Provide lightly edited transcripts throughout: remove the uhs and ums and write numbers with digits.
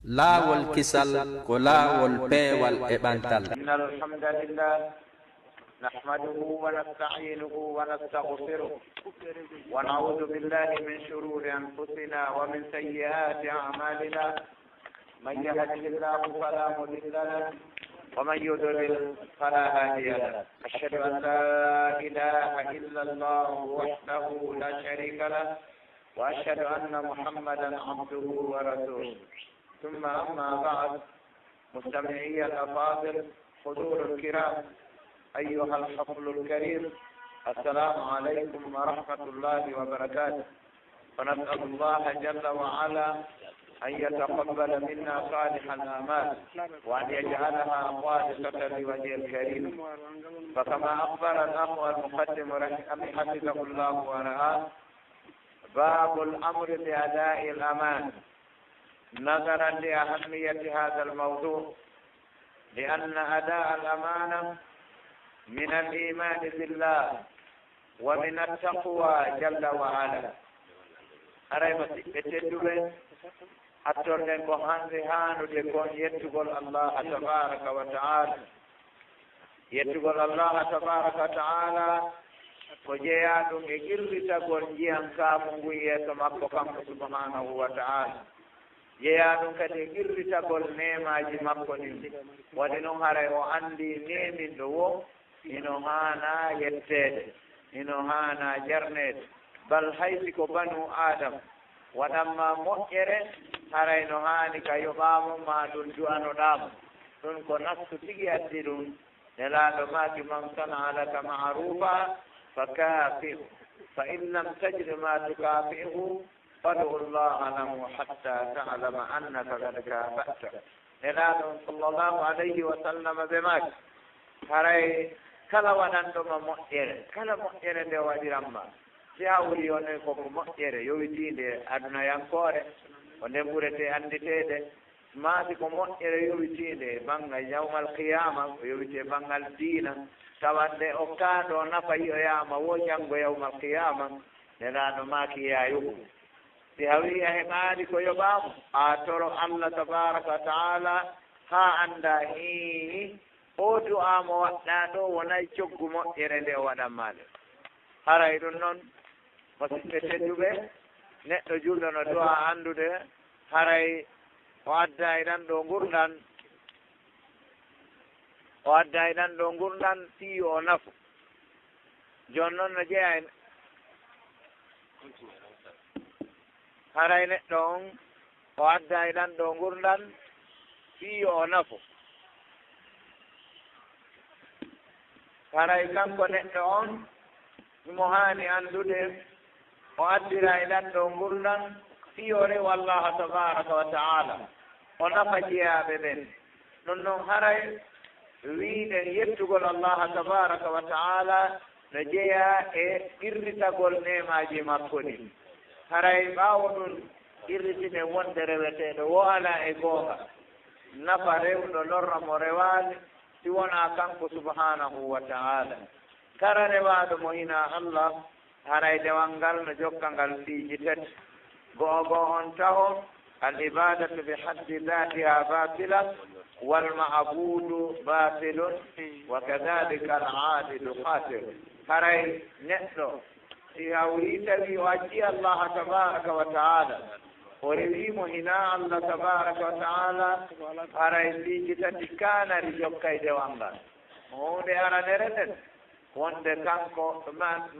laawol kisal ko laawol peewal e ɓantal. Innal hamdalillah nahmaduhu wa nasta'inuhu wa nastaghfiruh wa na'udhu billahi min shururi anfusina wa min sayyiati a'malina. Man yahdihillahu fala mudilla lahu wa man yudlil fala hadiya lahu. Ashhadu an la ilaha illa Allah wahdahu la sharika lahu wa ashhadu anna Muhammadan abduhu wa rasuluh. ثم أما بعد، مستمعي الأفاضل حضور الكرام أيها الحفل الكريم، السلام عليكم ورحمة الله وبركاته. ونسأل الله جل وعلا أن يتقبل منا صالح الأعمال وأن يجعلها خالصة لوجه الكريم. فكما أخبر الأخ المقدم حفظه الله ورعاه، باب الأمر بأداء الأمانة. نظرا لأهمية هذا الموضوع، لأن أداء الأمانة من الإيمان بالله ومن التقوى جل وعلا. أريمتي بتدوبة أتورن بوهان رهان تكون يتقول الله تبارك وتعالى، يتقول الله تبارك وتعالى وجيادو يجري تقول جيان كامو يتمكو كامو سبحانه وتعالى. jeeya ɗum kadi irritagol nemaji makko ɗin waɗi noon haray o andi nemin ɗo wo ino hana yettede, ino hana jarnede, bal haysi ko banu adam waɗanma moƴƴere haray no hani ka yoɓamo ma ɗum du'anoɗamo. ɗum ko nafsu tigi addi ɗum. nelaɗo maki man sana laka ma'rufa fa kafi'u fa in lam tajid ma tukafi'uhu فادعوا الله له حتى تعلم أنك قد كافأت. نلاد صلى الله عليه وسلم بماك هراي كلا ونندم مؤثر كلا مؤثر دي وادرما سياولي ونكو مؤثر يويتين دي أدنى ينكور ونبورة أندتين ما تكو مؤثر يويتين دي بانغ يوم القيامة يويتين بانغ الدين سوان دي أكادو نفا يوياما وجنغ يوم القيامة نلاد ماكي يا يوم si hawi a heɓaani ko yoɓaamo a toro Allah tabaraka wa taala haa annda hiini o du'a mo waɗɗaa ɗo wonay coggu moƴƴere nde o waɗanmaa nde. haray ɗum noon musidɓe tedduɓe, neɗɗo julɗo no du'a anndude haray o adda e ɗan ɗo ngurɗan, o adda e ɗan ɗo ngurɗan fii o nafu. jooni noon no jeeya haray neɗɗo on o adda e ɗan ɗo ngurdan fii o nafo. haray kanko neɗɗo on mo haani anndude o addira e ɗan ɗo ngurdan fii o rewa Allah tabaraka wa taala, o nafa jeyaaɓe ɓen. ɗum noon haray wiiɗen yettugol Allah tabaraka wa taala no jeeya e irritagol nemaji makko ɗin. haray ɓaawo ɗum irritine wonde reweteeɗo wo ala e goonga nafa rewɗo lorra mo rewaani si wonaa kanko subhanahu wa ta'ala. kara rewaaɗo mo hina Allah haray dewal ngal no jokka ngal fiiji tati. go'o on taho al ibadatu bi haddi dhatiha batila wal ma'budu batilun wa kadhalika al aadilu qatil. haray neɗɗo si hawri tawi o acci Allah tabaraka wa taala o rewimo hina Allah tabaraka wa taala haray fiiji tati kanari jokka e dewal ngal. hunde aranere nden wonde kanko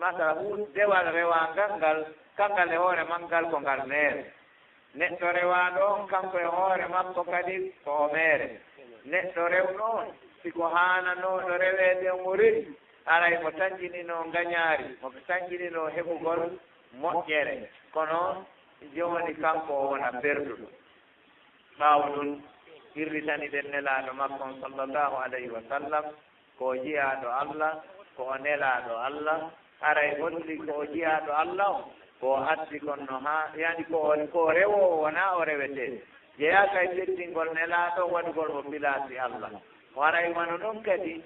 masala dewal rewangal ngal kangal e hoore mangal ko ngal meere. neɗɗo rewaɗo on kanko e hoore makko kadi ko o meere. neɗɗo rewno on siko hananoɗo rewede mo rewi haray mo tanjinino ngañaari, mo tanjinino heɓugol moƴƴere, kono jooni kanko o wona perduɗo. ɓaawo ɗum irritani ɗen nelaaɗo makkon sallllahu alayhi wa sallam ko o jiyaaɗo Allah, ko o nelaaɗo Allah. haray holli ko o jiyaaɗo Allah o ko o addi konno haa yani ko o rewo wona o rewetee. jeyaa kay teddingol nelaaɗo waɗugol mo pilaasi Allah. haray wano ɗum kadi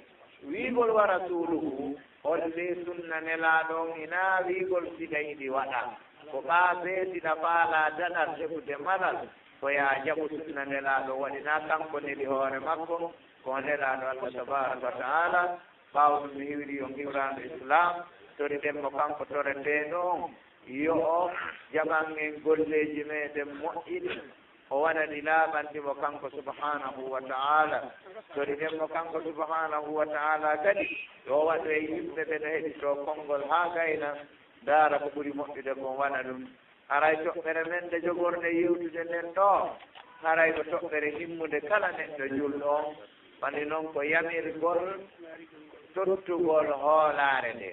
wiigol wa rasuluhu holli sunna nelaaɗon ina wiigol siga yiɗi waɗa ko ɓaa beetiɗa faala daɗal heɓude malal ko ya jaɓu sunna nelaaɗo waɗina kanko neli hoore makko ko nelaaɗo Allah tabaraka wa taala ɓaawo ɗum hiwri o hiwraano islam toriɗenmo kanko toreteeɗo on yo o jaɓan en golleeji meeɗen moƴƴini o waɗani laaɓandimo kanko subhanahu wa taala toriɗenmo kanko subhanahu wa taala kadi yo waɗo e yimɓe ɓe no heɗitoo konngol haa gayna ndaara ko ɓuri moƴƴude kon waɗa ɗum haray toɓɓere men nde jogorɗe yewtude nden ɗo haray ko toɓɓere himmude kala neɗɗo julɗo on wani noon ko yamirgol tottugol hoolaare nde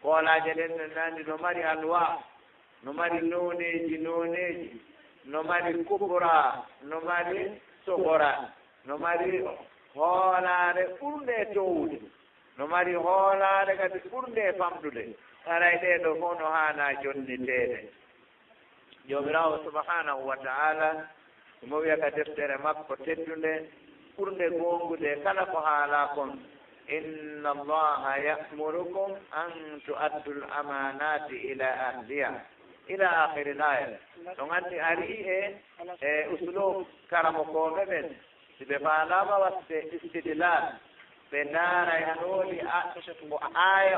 hoolaaje ɗen no nandi no mari alwa no mari nooneeji no mari kubra no mari sogora no mari hoolaare ɓurnde towude no mari hoolaare kadi ɓurnde famɗude haray ɗeɗo fof no haana jonniteede jomirawo subhanahu wa taala mo wiya ka deftere makko teddunde ɓurnde gongude kala ko haala kon inna allaha ya'murukum an tu'addu al-amanati ila ahliha ila akhiri l-aya ɗon anndi ari e uslub karamo koɓe ɓen si ɓe faalama watte istidlal ɓe ndaaray anooni ko aya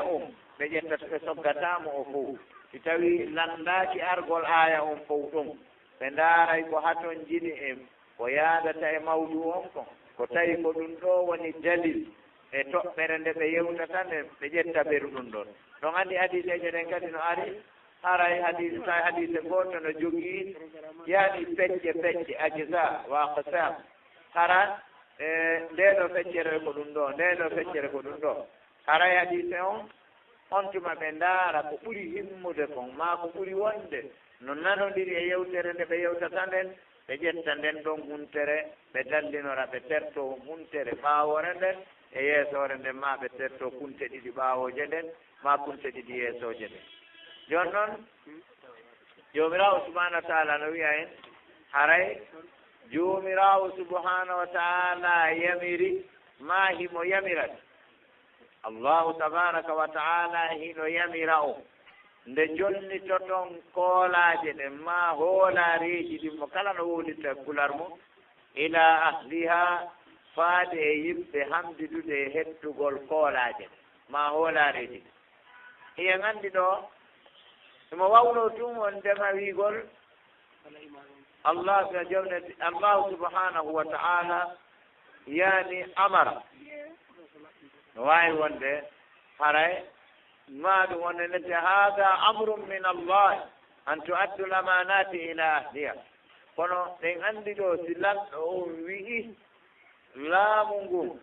ɓe ƴettata ɓe soggatamo o fof si tawi lanndaki argol aya on fof ɗum ɓe ndaaray ko haton jini e ko yaadata e mawdu on ko tawi ko ɗum ɗo woni dalil e toɓɓere nde ɓe yewtata nde ɓe ƴetta ɓeru ɗum ɗon ɗon anndi hadiseje ɗen kadi no ari haray hadise goto no jogii yaani pecce ajisa wa aqsam hara ndeɗo feccere ko ɗum ɗo ndeɗo feccere ko ɗum ɗo haray hadise on tuma ɓe ndaara ko ɓuri himmude kon ma ko ɓuri wonde no nanodiri e yewtere nde ɓe yewtata nden ɓe ƴetta nden ɗon huntere ɓe dallinora ɓe terto huntere ɓaawore nden e yeesoore nden ma ɓe terto kunte ɗiɗi ɓaawoje nden ma kunte ɗiɗi yeesooje nden jooni noon joomiraawo subahanahu wa taala no wiya en haray joomiraawo subahanahu wa taala yamiri ma himo yamirat allahu tabaraka wa taala hino yamira o nde jonnitoton koolaaje ɗen ma hoolaareeji ɗin mo kala no wowlitta kular mum ila ahliha faade e yimɓe hamdidude e hettugol koolaaje ɗen ma hoolaareeji ɗin hiyen anndi ɗo emo wawno tum on ndema wiigol allahu subhanahu wa taala yaani amara no waawi wonde haray ma ɗum wonde nete hada amrun min allah an tu'addu l-amanati ila ahliha kono ɗen anndi ɗo si lamɗo on wi'i laamu ngu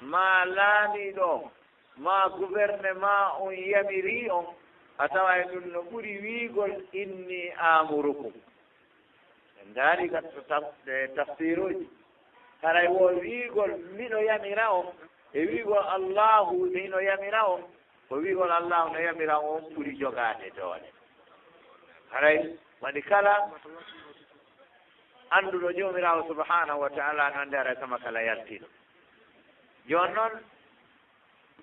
ma laamiɗo ma gouvernement on yamiri on a tawa e ɗum no ɓuri wiigol inni amurukum en ndaari ka tafsiruji haray wo wiigol miɗo yamira on e wiigol allahu hino yamira on ko wiigol allahu no yamira on ɓuri jogaade doole haray waɗi kala annduɗo jomirawo subhanahu wa taala no annde haray sama kala yaltiɗo jooni noon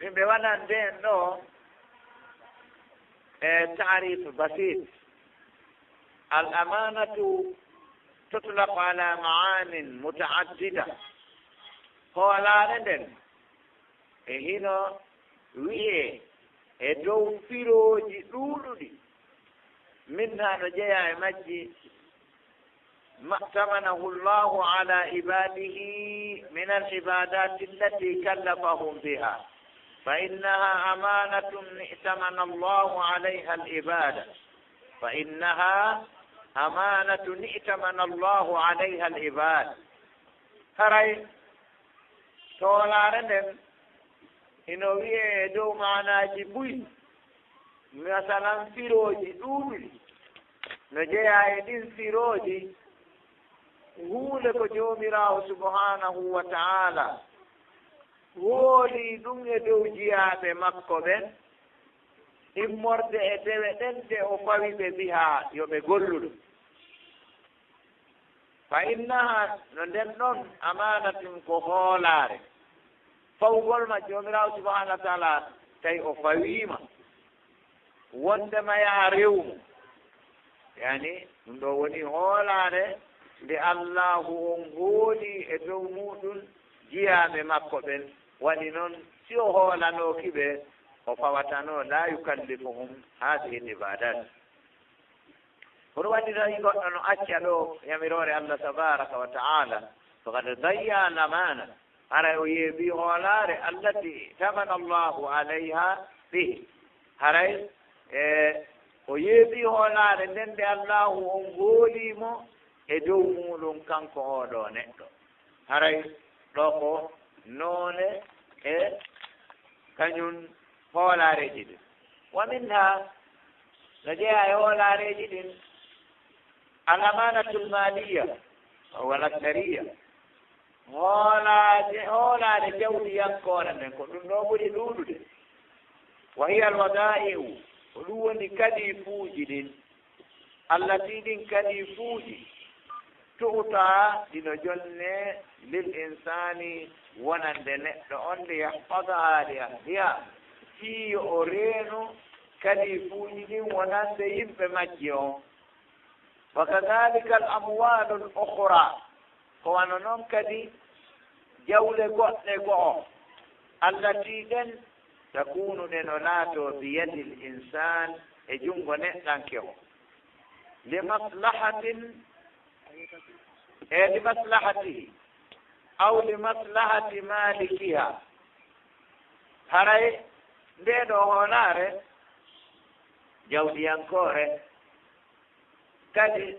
yimɓe waɗan nden ɗo تعريف بسيط الأمانة تطلق على معان متعددة قال لندن هنا ويه دو فيروجي دولدي منها نجيا مجي ما ائتمنه الله على عباده من العبادات التي كلفهم بها فإنها أمانة ائتمن الله عليها العبادة فإنها أمانة ائتمن الله عليها العباد هراي تولارن إنه يدو معنا جبوي مثلا فيروجي دولي نجيا يدين فيروجي هو لك جومراه سبحانه وتعالى wooli ɗum e dow jiyaaɓe makko ɓen immorde e dewe ɗen de o fawi ɓe mbiha yo ɓe golluɗo fa innaha no nden ɗon amanatin ko hoolaare fawgol ma joomiraawo subahanahu wa taala tawi o fawiima wondema yaa rewmu yani ɗum ɗo woni hoolaare nde allahu on hooli e dow muɗum jiyaaɓe makko ɓen waɗi noon si o hoolanooki ɓe o fawatano la yukallifuhum hadihi l ibadat hoɗo waɗi tawi goɗɗo no acca ɗo yamiroore allah tabaraka wa taala fakad dayya lamana haray o yeeɓi hoolaare allati tamana allahu alayha bihi haray o yeeɓi hoolaare nden nde allahu on goolimo e dow muɗum kanko oɗo neɗɗo haray ɗo ko noone e kañum hoolaareji ɗin wa minha no jeeya e hoolaareji ɗin alamanatul maliya wala sariya hoolaade jawɗiyankoore nden ko ɗum ɗo ɓuri ɗuuɗude wa hiya alwada'i'u ko ɗum woni kalifuuji ɗin allati ɗin kalifuuji tu'taa ɗino jonne lil insani wonande neɗɗo on nde yahfadaha li ahliha fiyo o reenu kalifuuji ɗin wonande yimɓe majji on wa kadhalika al amwalu l ukhra ko wano noon kadi jawle goɗɗe go'o allati ɗen takunu ɗen o laato biyadi l insan e junngo neɗɗanke o li maslahatin e li maslahatihi aw li maslahati malikiha haray nde ɗo hoolaare jawɗiyankoore kadi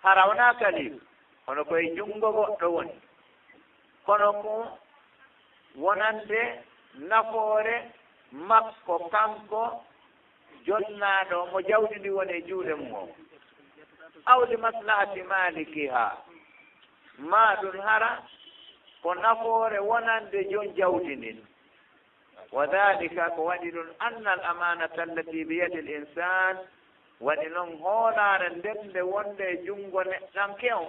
hara wona kadi hono koye junngo goɗɗo woni kono ko wonande nafoore makko kanko jonnaaɗo mo jawdi ndi woni e juuɗe mum o awli maslahati malikiha ma ɗum hara ko nafoore wonande jon jawdi ndin wa dhalika ko waɗi ɗum anna al amanata allati biyadi l insan waɗi noon hoolaare ndemde wonde e junngo neɗɗanke o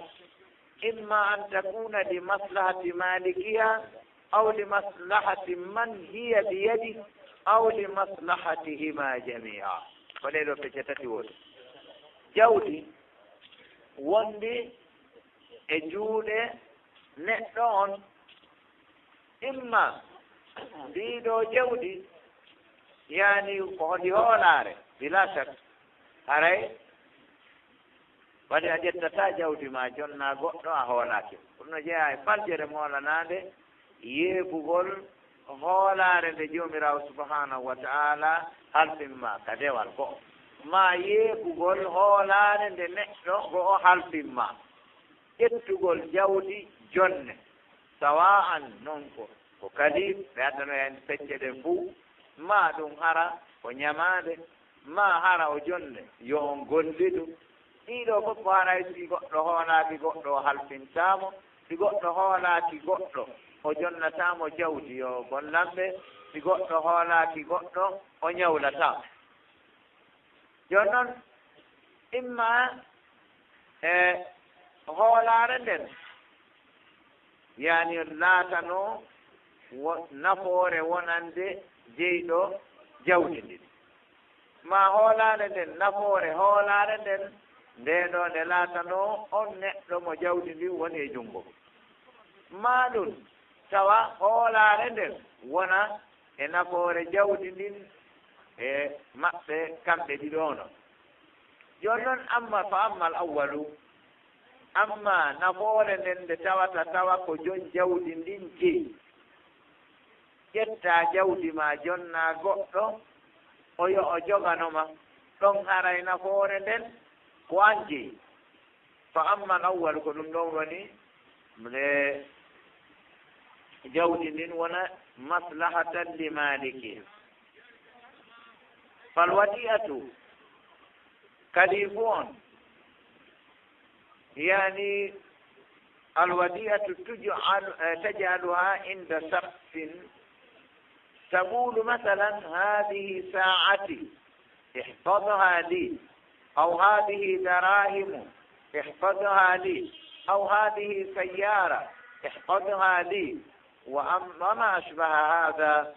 imma an takuna li maslahati malikiha aw li maslahati man hiya biyadi aw li maslahatihima jamia ko ɗe ɗo pecce tati woto jawdi wondi e juuɗe neɗɗo on imma ndiɗo jawdi yaani ko hoɗi hoolaare bila shak haray waɗi a ƴettata jawdi ma jonna goɗɗo a hoolaki ɗum no jeeya e faljere moolanade yeebugol hoolaare nde joomirawo subhanahu wa ta'ala halfinma ka dewal go'o ma yeebugol hoolaare nde neɗɗo go'o halfinma ƴettugol jawdi jonne sawa'an noon ko kadi ɓe addano hen pecce ɗen fuu ma ɗum hara ko ñamaade ma hara o jonne yo on gollidu ɗiɗo fof ko haray si goɗɗo hoolaaki goɗɗo o halfintamo si goɗɗo hoolaaki goɗɗo o jonnatamo jawdi yo gollanɓe si goɗɗo hoolaaki goɗɗo o ñawlatamo joni noon imma e hoolaare nden yani laatano nafoore wonande jeyɗo jawdi ndin ma hoolaare nden nafoore hoolaare nden ndeɗo nde laatano on neɗɗo mo jawdi ndi woni e junngo ma ɗum tawa hoolaare nden wona e nafoore jawdi ndin e maɓɓe kamɓe ɗiɗono joni noon amma fa amma al awwalu amma nafoore nden nde tawata tawa ko jon jawdi ndin jeyi ƴetta jawdi ma jonna goɗɗo o yo o joganoma ɗon haray nafoore nden ko an jeyi fa amma al awwalu ko ɗum ɗon woni nde jawdi ndin wona maslahatan li maliki fal wadi'atu kadi fu on yani alwadi'atu taj'aluha inda saqfin تقول مثلا هذه ساعتي احفظها لي أو هذه دراهم احفظها لي أو هذه سيارة احفظها لي وما أشبه هذا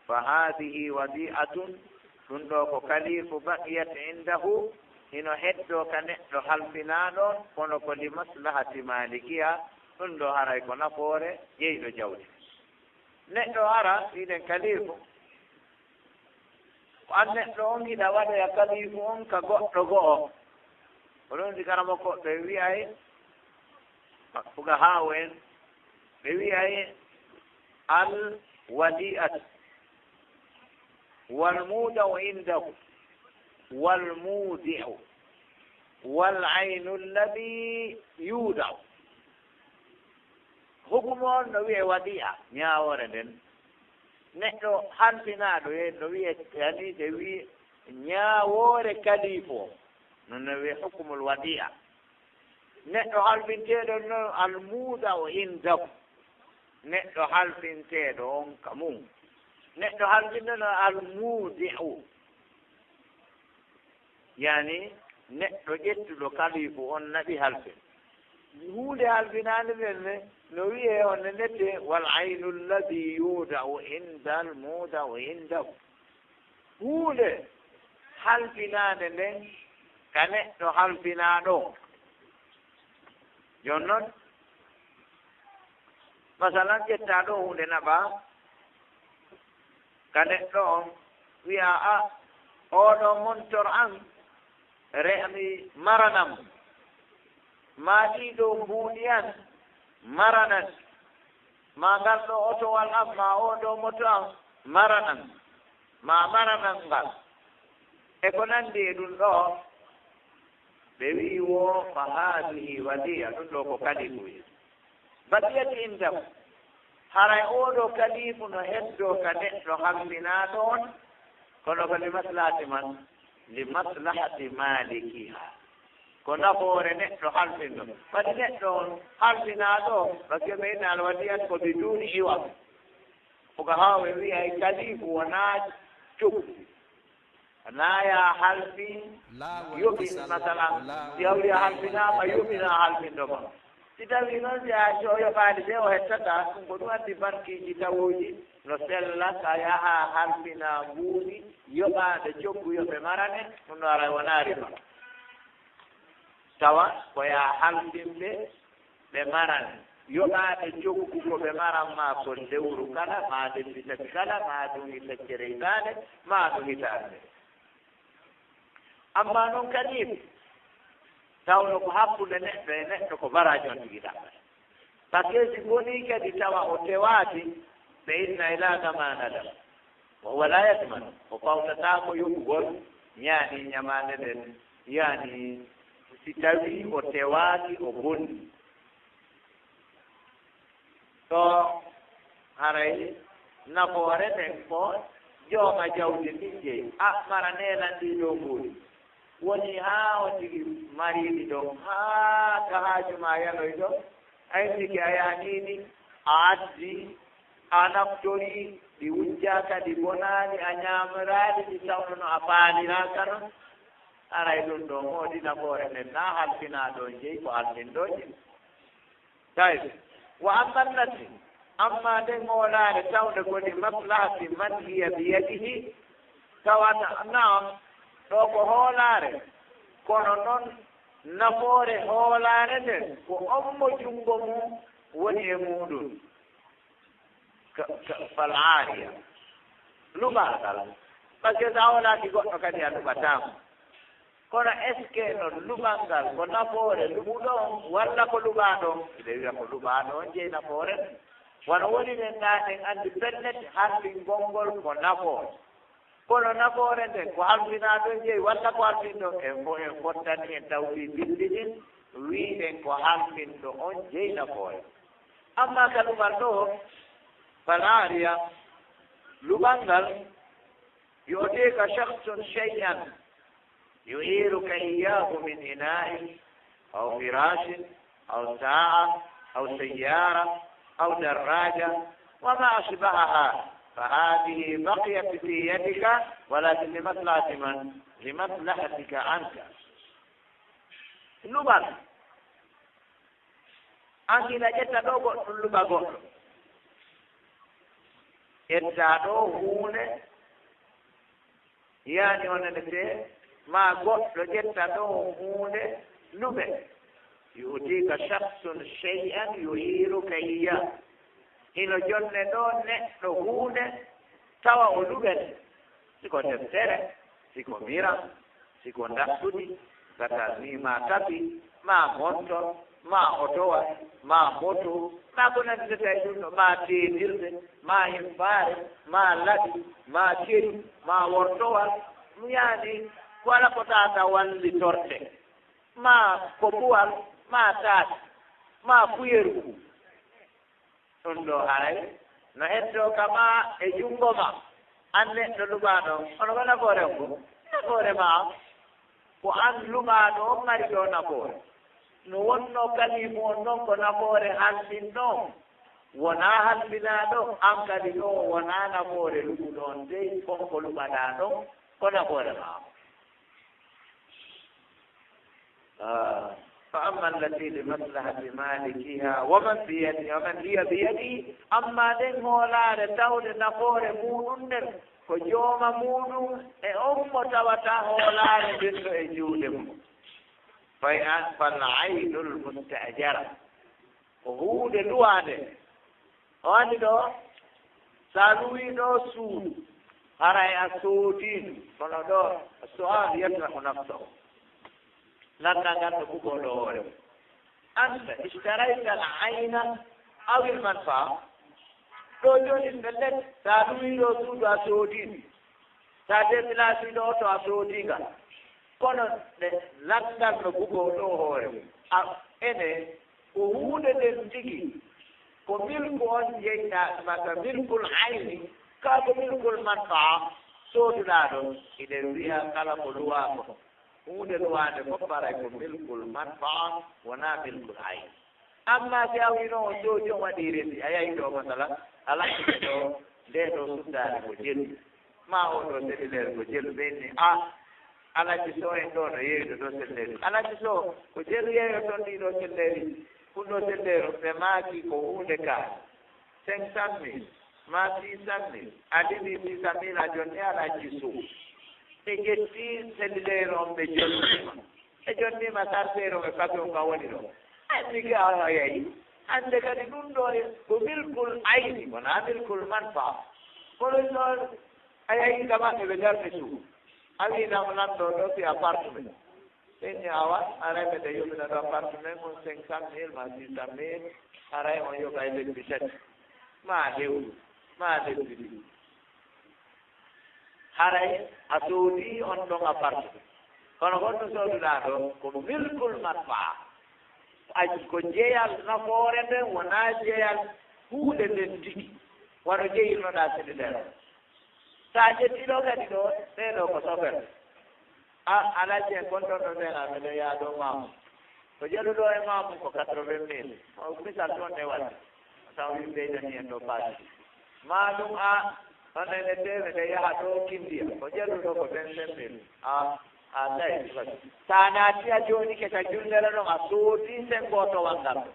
فهذه وديعة تندق كليف بقيت عنده hino heddo ka neɗɗo halfinaaɗon kono ko li maslahati malikiya ɗum ɗo haray ko nafoore ƴeyɗo jawdi neɗɗo ara wiɗen kalifu ko an neɗɗo on hiɗa waɗoya kalifu on ka goɗɗo go'o oɗon sigaramo koɓɓe wiyay fuga haawo en ɓe wiyay al wadi'at wal mudau indahu wal mudi'u wal aynu alladi yudau hukumu on no wiye wadi'a ñaawore nden neɗɗo halfinaaɗo e no wiye yani ɓe wi ñaawoore kalifu non no wiye hukumul wadi'a neɗɗo halfinteeɗo noon almuuda o indahu neɗɗo halfinteeɗo on ka mum neɗɗo halfinteeɗo almuudi'u yani neɗɗo ƴettuɗo kalifu on naɓi halfin huunde halfinaande nden ne no wiye on ne nette wal aynu alladi yuda'u inda almuuda'u indahu huunde halfinaande nden ka neɗɗo halfinaaɗo jooni noon masalan ƴettaa ɗo hunde naɓaa ka neɗɗo on wiya a oɗo montor an re'ami maranam ma ɗiɗo mbuuɗi an maranan ma ngal ɗo otowal am ma oɗo moto an maranan ma maranan ngal e ko nanndi e ɗum ɗo ɓe wii wo fa haadihi wadiya ɗum ɗo ko kalifuji badiyati indam haray oɗo kalifu no heddo ka neɗɗo hamminaaɗo on kono ko li maslahati man li maslahati malikiha ko nafoore neɗɗo halfinɗo wadde neɗɗo on halfinaaɗo par ce que ɓe inne alwadiyat ko bi duuni iwa foga haawe wiyay kalifu wonaa cukki naaya halfi yoɓi masalan si hawri a halfinaama yoɓina halfinɗo ma si tawi noon si a yoɓaade ɓe o hettata ɗum ko ɗum addi banqueji tawuji no sellat a yaha halfina mbuuɗi yoɓaade coggu yoɓe marane ɗum ɗo ara wonaa riba tawa ko ya halfinɓe ɓe marane yoɓaade coggu ko ɓe maran ma ko lewru kala ma lebbi tati kala ma ɗum feccere hitaande ma ɗum hitaande amma noon kadi tawno ko hakkude neɗɗo e neɗɗo ko baraji on tigiɗa par ce que si woni kadi tawa o tewaati ɓe inna ila damanada o wala yatman o fawtata ko yoɓugol ñaani ñamaande nden yaani si tawi o tewaati o bonni to haray nafoore nden ko jooma jawdi ɗin jeyi a mara neelanndi ɗo mbuuɗi woni haa o tigi mariiɗi ɗo haa ka haaju ma yanoy ɗo aytiki a yaaniini a addi a naftorii ɗi wujjaaka ɗi bonaani a ñaamiraaɗi ɗi tawno no a paaliraaka noon aray ɗum ɗo moodi nafoore nden naa halfinaa ɗo jeyi ko halfinɗoje tawi wa ammallati amma nden hoolaare tawde koni maslahati man hiya biyadihi tawata naam ɗo ko hoolaare kono noon nafoore hoolaare nden ko ommo junngo mum woni e muɗum fal aariya luɓal ngal par ce que so a hoolaaki goɗɗo kadi a luɓataamo kono est ce que no luɓal ngal ko nafoore luɓuɗo on walla ko luɓaaɗo on ɓe wiya ko luɓaaɗo on jeyi nafoore nden wono woni nen ɗaaɗen anndi pellete halfingol ko nafoore kono nafoore nden ko halfinaaɗo jeyi walla ko halfinɗo en fo en fottani en tawti bindi ɗin wiiɗen ko halfinɗo on jeyi nafoore amma ka luɓal ɗo falaariya luɓal ngal yo'teeka shahsun shay'an yu'iruka iyyahu min ina'in aw firashin aw sa'a aw sayyara aw darraja wa ma ashbahaha فهذه بقيت في يدك ولكن لمصلحة من؟ لمصلحتك أنت. luɓal an hina ƴetta ɗo goɗɗum luɓa goɗɗo ƴetta ɗo huunde yaani onene te ma goɗɗo ƴetta ɗo hunde luɓe yu'tika shakhsun shay'an yuhiruka iya hino jonne ɗo neɗɗo hunde tawa o luɓete siko deftere siko mira siko ndaɓɓuɗi gata ni ma tapi ma monton ma otowa ma moto ma ko nandita e ɗum ɗo ma teedirde ma himbaare ma laɗi ma ceri ma wortowal ɗum yaani ko ala ko tata wallitorte ma koɓuwal ma taata ma puyeruku ɗum ɗo haray no heddo kama e junngo ma an neɗɗo luɓaɗo ono ko nafoore ko nafoore ma ko an luɓaɗo on mari ɗo nafoore no wonno kalimu on noon ko nafoore halɓinɗo wona halɓinaɗo an kadi ɗo wona nafoore luɓuɗo on dey konko luɓaɗa ɗon ko nafoore ma فأما التي لمصلحة مالكها ومن هي بيده أما دين هولار تود نفور مودن كجوم مودن توتا هولار بنت جودم فالعين المستأجرة وهو دلوانه واني دو سالوي دو سود هراي السودين فلو السؤال يطرح نفسه لكن تقول له أنت اشتريت العين أو المنفعة رجل الذي سالوي دو سود السودين سادة بلاسي دو السودين kono lanndal no bugoo ɗo hoore ene ko huunde nden tigi ko milku on jeyɗa maka milkul ayni ka ko milkul manfaa sooduɗaa ɗo iɗen wiya kala ko luwaa ko huunde luwaande fof paray ko milkul manfaa wonaa milkul ayni amma si a wino o soodi on waɗi resi a yahi ɗo masala a laɓɓite ɗo nde ɗo suddaade ko jelu ma o ɗo seɗileere ko jelu ɓenni alaji so en ɗo no yeeydo ɗo selleri alaji so ko jeru yeeyo toon ɗi ɗo selleri ɗum ɗo selleero ɓe maaki ko huunde kaa 500 000 ma 600 000 adini 600 000 a jonni alaji so ɓe ƴetti selleero on ɓe jonnima ɓe jonnima sarteero ɓe kabe on ka woni ɗo andike a yayi hannde kadi ɗum ɗo ko milkul ayni wona milkul manfa kono noon a yayi ka maɓɓe ɓe garni suudu awi nam lanɗo ɗo si appartement ɓenni awa arayɓe de yoɓina ɗo appartement mon 500 000 ma 600 000 aray on yoɓa e lebbi tati ma hewɗu ma lebbi ɗiɗi haray a soodi on ɗon appartement kono honno sooduɗa ɗo ko milkul manfaa ko jeyal nafoore nden wona jeyal huuɗe nden tigi wano jeyinoɗa seɗiɗero sa ƴettiɗo kadi ɗo ɓeeɗo ko sofere alaji en gonɗon ɗo ndena mbeɗo yaa ɗo mamu ko jeɗuɗo e mamu ko 80 000 o misal toon ne waɗi taw yimɓe ɓeydani en ɗo paati ma ɗum onene tewe nde yaha ɗo kindiya ko jeɗuɗo ko 25 000 a tawi sa naati a jooni keta jullere ɗon a soodi sengotowal ngal ɗo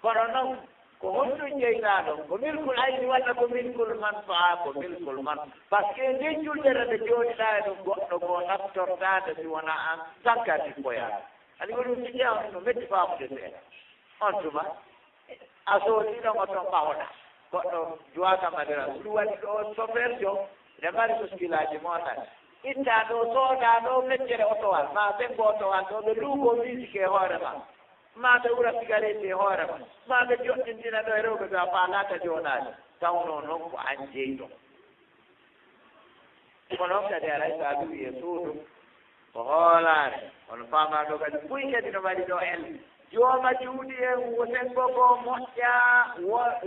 kono noon ko honɗum jeyɗaa ɗon ko milkul ayni walla ko milkul manfaa ko milkul man par ce que nden juldere nde jooɗiɗaa e ɗum goɗɗo goo naftortaade si wona an sankati koyaade ani ko ɗum tigi on no metti faamude seeɗa on tuma a soodii ɗon o toon ɓawoɗa goɗɗo duwaka madira ɗum waɗi ɗo chauffeur jo ene mari muskilaaji mooɗani ittaa ɗo soodaa ɗo feccere otowal ma ɓengo otowal ɗo ɓe luugo musique e hoore ma ma ɓe wura cigarette e hoore ma ma ɓe joɗɗindina ɗo e rewɓe ɓe a faalaaka jooɗaade tawno noon ko an jeyɗo ko noon kadi aray so a luwi e suudu ko hoolaare on faamaa ɗo kadi fuy kadi no waɗi ɗo en jooma juuɗi en wo sengo goo moƴƴa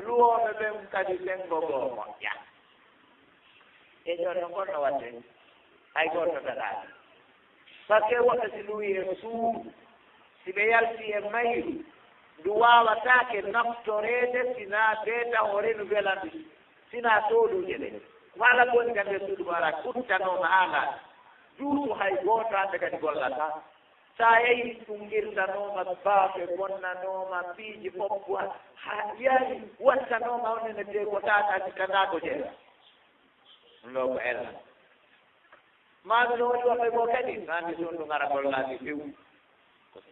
luwooɓe ɓen kadi sengo goo moƴƴa e jooni noon gonno waɗde hay gooto daɗaade par ce que woɓɓe si luwi e suudu si ɓe yalti e mayru ndu waawataake naftoreede sinaa deeta o renu welandu sinaa tooɗuuje ɗe wala goni ka nde suudu wara kuttanooma haalaade duuɓu hay gooto hannde kadi gollata so a yehi ɗungirtanooma baafe bonnanooma piiji fof ha yaani wattanooma onene te ko taata sikkanaa ko jeeya ɗum ɗo ko ella ما نقول وقت وكذي نادي سون نعرف ولا فيو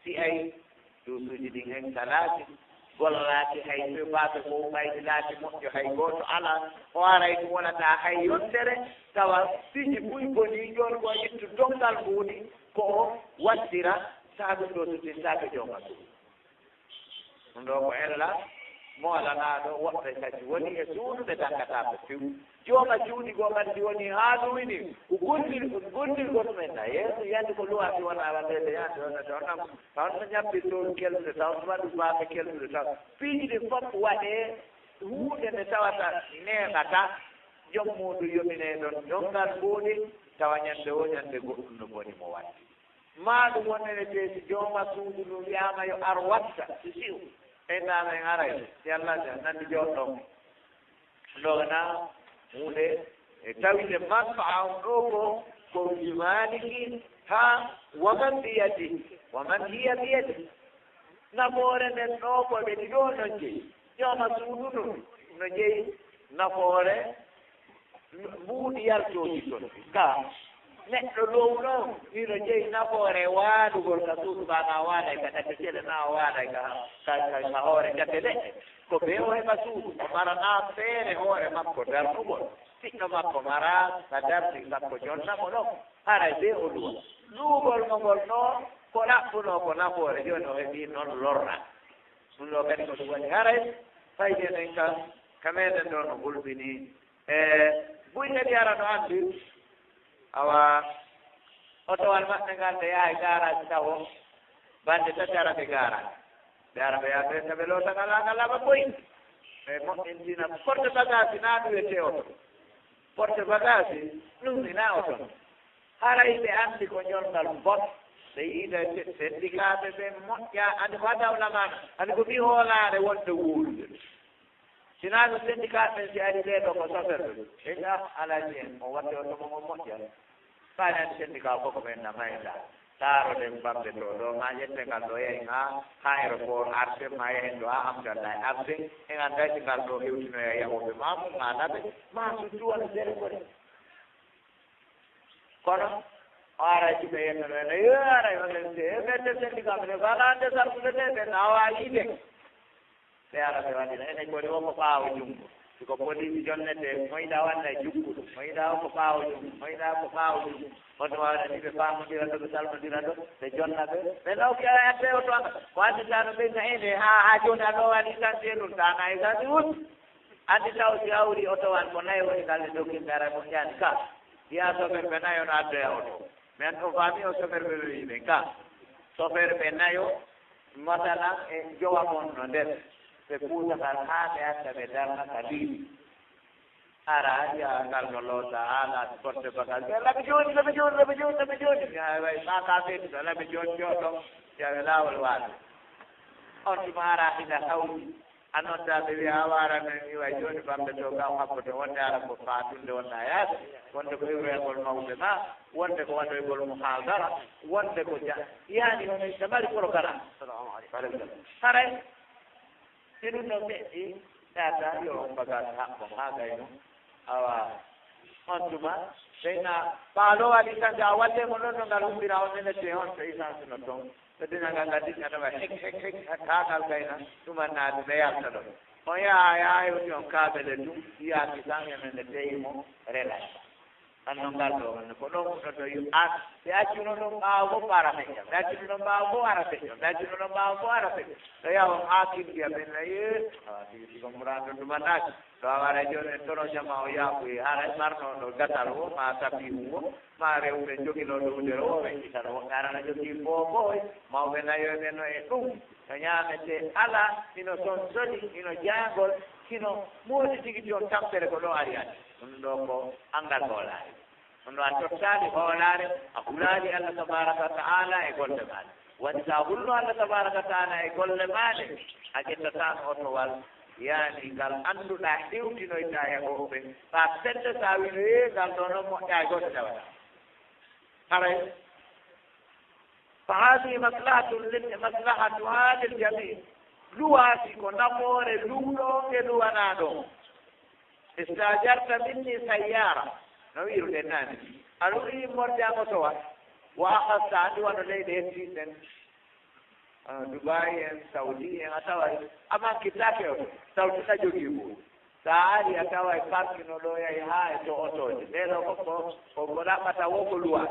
سي دوسو جدي هن ثلاثة ولا هي في بعض قوم ثلاثة مو هي قوت على ولا يكون تا هي ينتر توا تيجي بوي بني جون بوي تدوم دالبوني كو واتيرا سابو دوسو تسابو جوما ndo ella mo ala naɗo woɓɓe kadi woni e suudude dankataɓe few jooma juuɗi goo kadi woni haa ɗumini ko gondirgo ɗumen na yeeso yande ko luwati wona waɗede yande wona tawnam tawno ñabbi toon keldude taw waɗu baaɓe keldude taw piiɗi fof waɗe huunde nde tawata neeɓata joom muɗum yomine ɗon ɗongal mbooɗi tawa ñande o ñande goɗɗum no boni mo waɗi ma ɗum wonnene teesi jooma suudu ɗum wiyama yo ar watta si siw ɓeynama en aray si allah nandi joɗɗo ndogana hunde e tawide manfaa on ɗo ko jimaniki ha waman hiya biyadi nafoore nden ɗo ko ɓe ɗiɗo no jeyi jooma suudu ɗum no jeyi nafoore mbuuɗi yaltoji toon ka neɗɗo lowɗo ino jeyi nafoore waadugol ka suudu ka na waaɗay ka ɗate cele na waaɗay ka hoore gate leɗɗe ko ɓe o heɓa suudu o marana feere hoore makko darnugol siɗɗo makko mara ka dardi sakko jonnamo ɗon haray be o luwa luugol mo ngol ɗo ko ɗaɓɓuno ko nafoore joni o heɓi noon lorna ɗum ɗo kadi ko ɗum waɗi haray faydenen ka meɗen ɗo no hulɓini buyɗeɗi ara no anndi awa otowal maɓɓe ngal ɓe yaha e garage tawo bande tati ara ɓe garage ɓe ara ɓe yaha ɓe taɓe loota ngalaaba boyi ɓe moƴƴintina porte bagage na ɗuwete oto porte bagage ɗumɗina oton haray ɓe anndi ko ñolngal bon ɓe yiida syndicat ɓe moƴƴa andi ko adawlamana andi ko ɓi hoolaare wonde wuulude sina no syndicat ɓen si ari ɓeeɗo ko soferɓe ɓeɗa alaji en o watte o tomo o moƴƴa faani andi syndicat fof ko men na mayda taaroɗen bamde to ɗo ma ƴette ngal ɗo yehi ha aéroport arde ma yehen ɗo ha hamdallah arde en anndayde ngal ɗo hewtinoya yahoɓe ma mum ma naɓe ma suttuwona sere gone kono o araji ɓe yettonoene yo aray onente ɓedde syndicat mene fala ande sarkude ɗe ɓe nawa yiide ɓe ara ɓe waɗina enen koni wonko ɓaawo junngo siko police jonnete moyiɗa wanna e jukkuɗo moyiɗa ko ɓaawo junngo moyiɗa ko ɓaawo junngo hono wawde ni ɓe famodira ɗo ɓe salmodira ɗo ɓe jonna ɓe nawki adde o to anga ko annditano ɓe naene ha joni aɗo waɗi santé ɗum tana e sasi wut anndi taw si hawri oto wan ko nayi woni ngal e dokkinde ara moƴƴani ka wiya chauffeur ɓe nayo no addoya oto mais o faami o chauffeur ɓe wiɓe ka chauffeur ɓe nayo masalan e jowa mon no nder ɓe puusatal haa ɓe adda ɓe darna ka liiɗi ara ya ngal no loota haa laati porte bagage ɓe laɓe jooni way ma ka feetuɗo laɓe jooni jooɗo yaɓe laawol waade on tuma ara ina hawri a noddaɓe wiya a warano ni way jooni bamɓe to gam hakkude wonde ara ko faatunde wonna yaade wonde ko iwrengol mawɓe ma wonde ko waɗoygol muhadara wonde ko yaani hono ɓe mari programme haray ɗum no ɓeɗɗi ɗata yo bagage haɓɓo ha gayno awa on tuma ɓeyna ɓaalo waɗi tande a wallemo ɗon no ngal humbira on nenete on so essence no toon so dinagal ngaddi aɗawa hek kagal gayna ɗumannade ɓe yalta ɗon on yaha hewti on kaɓele tum yiyaki tan emene teyimo relay anno ngal ɗo manne ko ɗon fuɗoto an ɓe accuno ɗon ɓaawo fof ara feƴƴam ɓe accuno ɗon ɓaawo fof ara feƴƴam ɓe accuno ɗon ɓaawo fof ara feƴƴam ɗo yawon ha kildiya ɓenna awa siko murado ɗumannaki ɗo awara joni en tono jama o yaaɓoyi hara ɓarno ɗo gatal o ma tapihu o ma rewɓe joguino ɗowdere o ɓe ƴitata woɓɓe arana jogii booboy mawɓe nayoɓe no e ɗum no ñaamete ala ino toon soli ino jaangol kino moodi tigi toon tampere ko ɗo ari adi ɗum ɗo ko angal hoolaare ɗum ɗo a tottaali hoolaare a hulaali allah tabaraka wa taala e golle maaɗe woni so a hulno allah tabaraka wa taala e golle maaɗe a ƴettatano otowal yaani ngal annduɗaa hewtinoyta e hoɓɓe ɓa sedde so a wino ngal ɗo noon moƴƴa e goɗɗe tawata haray fa hadihi maslahatu hadi l jami luwaasi ko nafoore luwɗo e luwanaa ɗo istajarta minni sayyara no wiruɗen naani aluri morjamo to wa akhasta adu wano leyde hettinen Dubai en Saudi en atawa ama kitake o Saudi ta jogi ko saari atawa parking no loya ha to otoje lelo ko gola mata wo ko luwa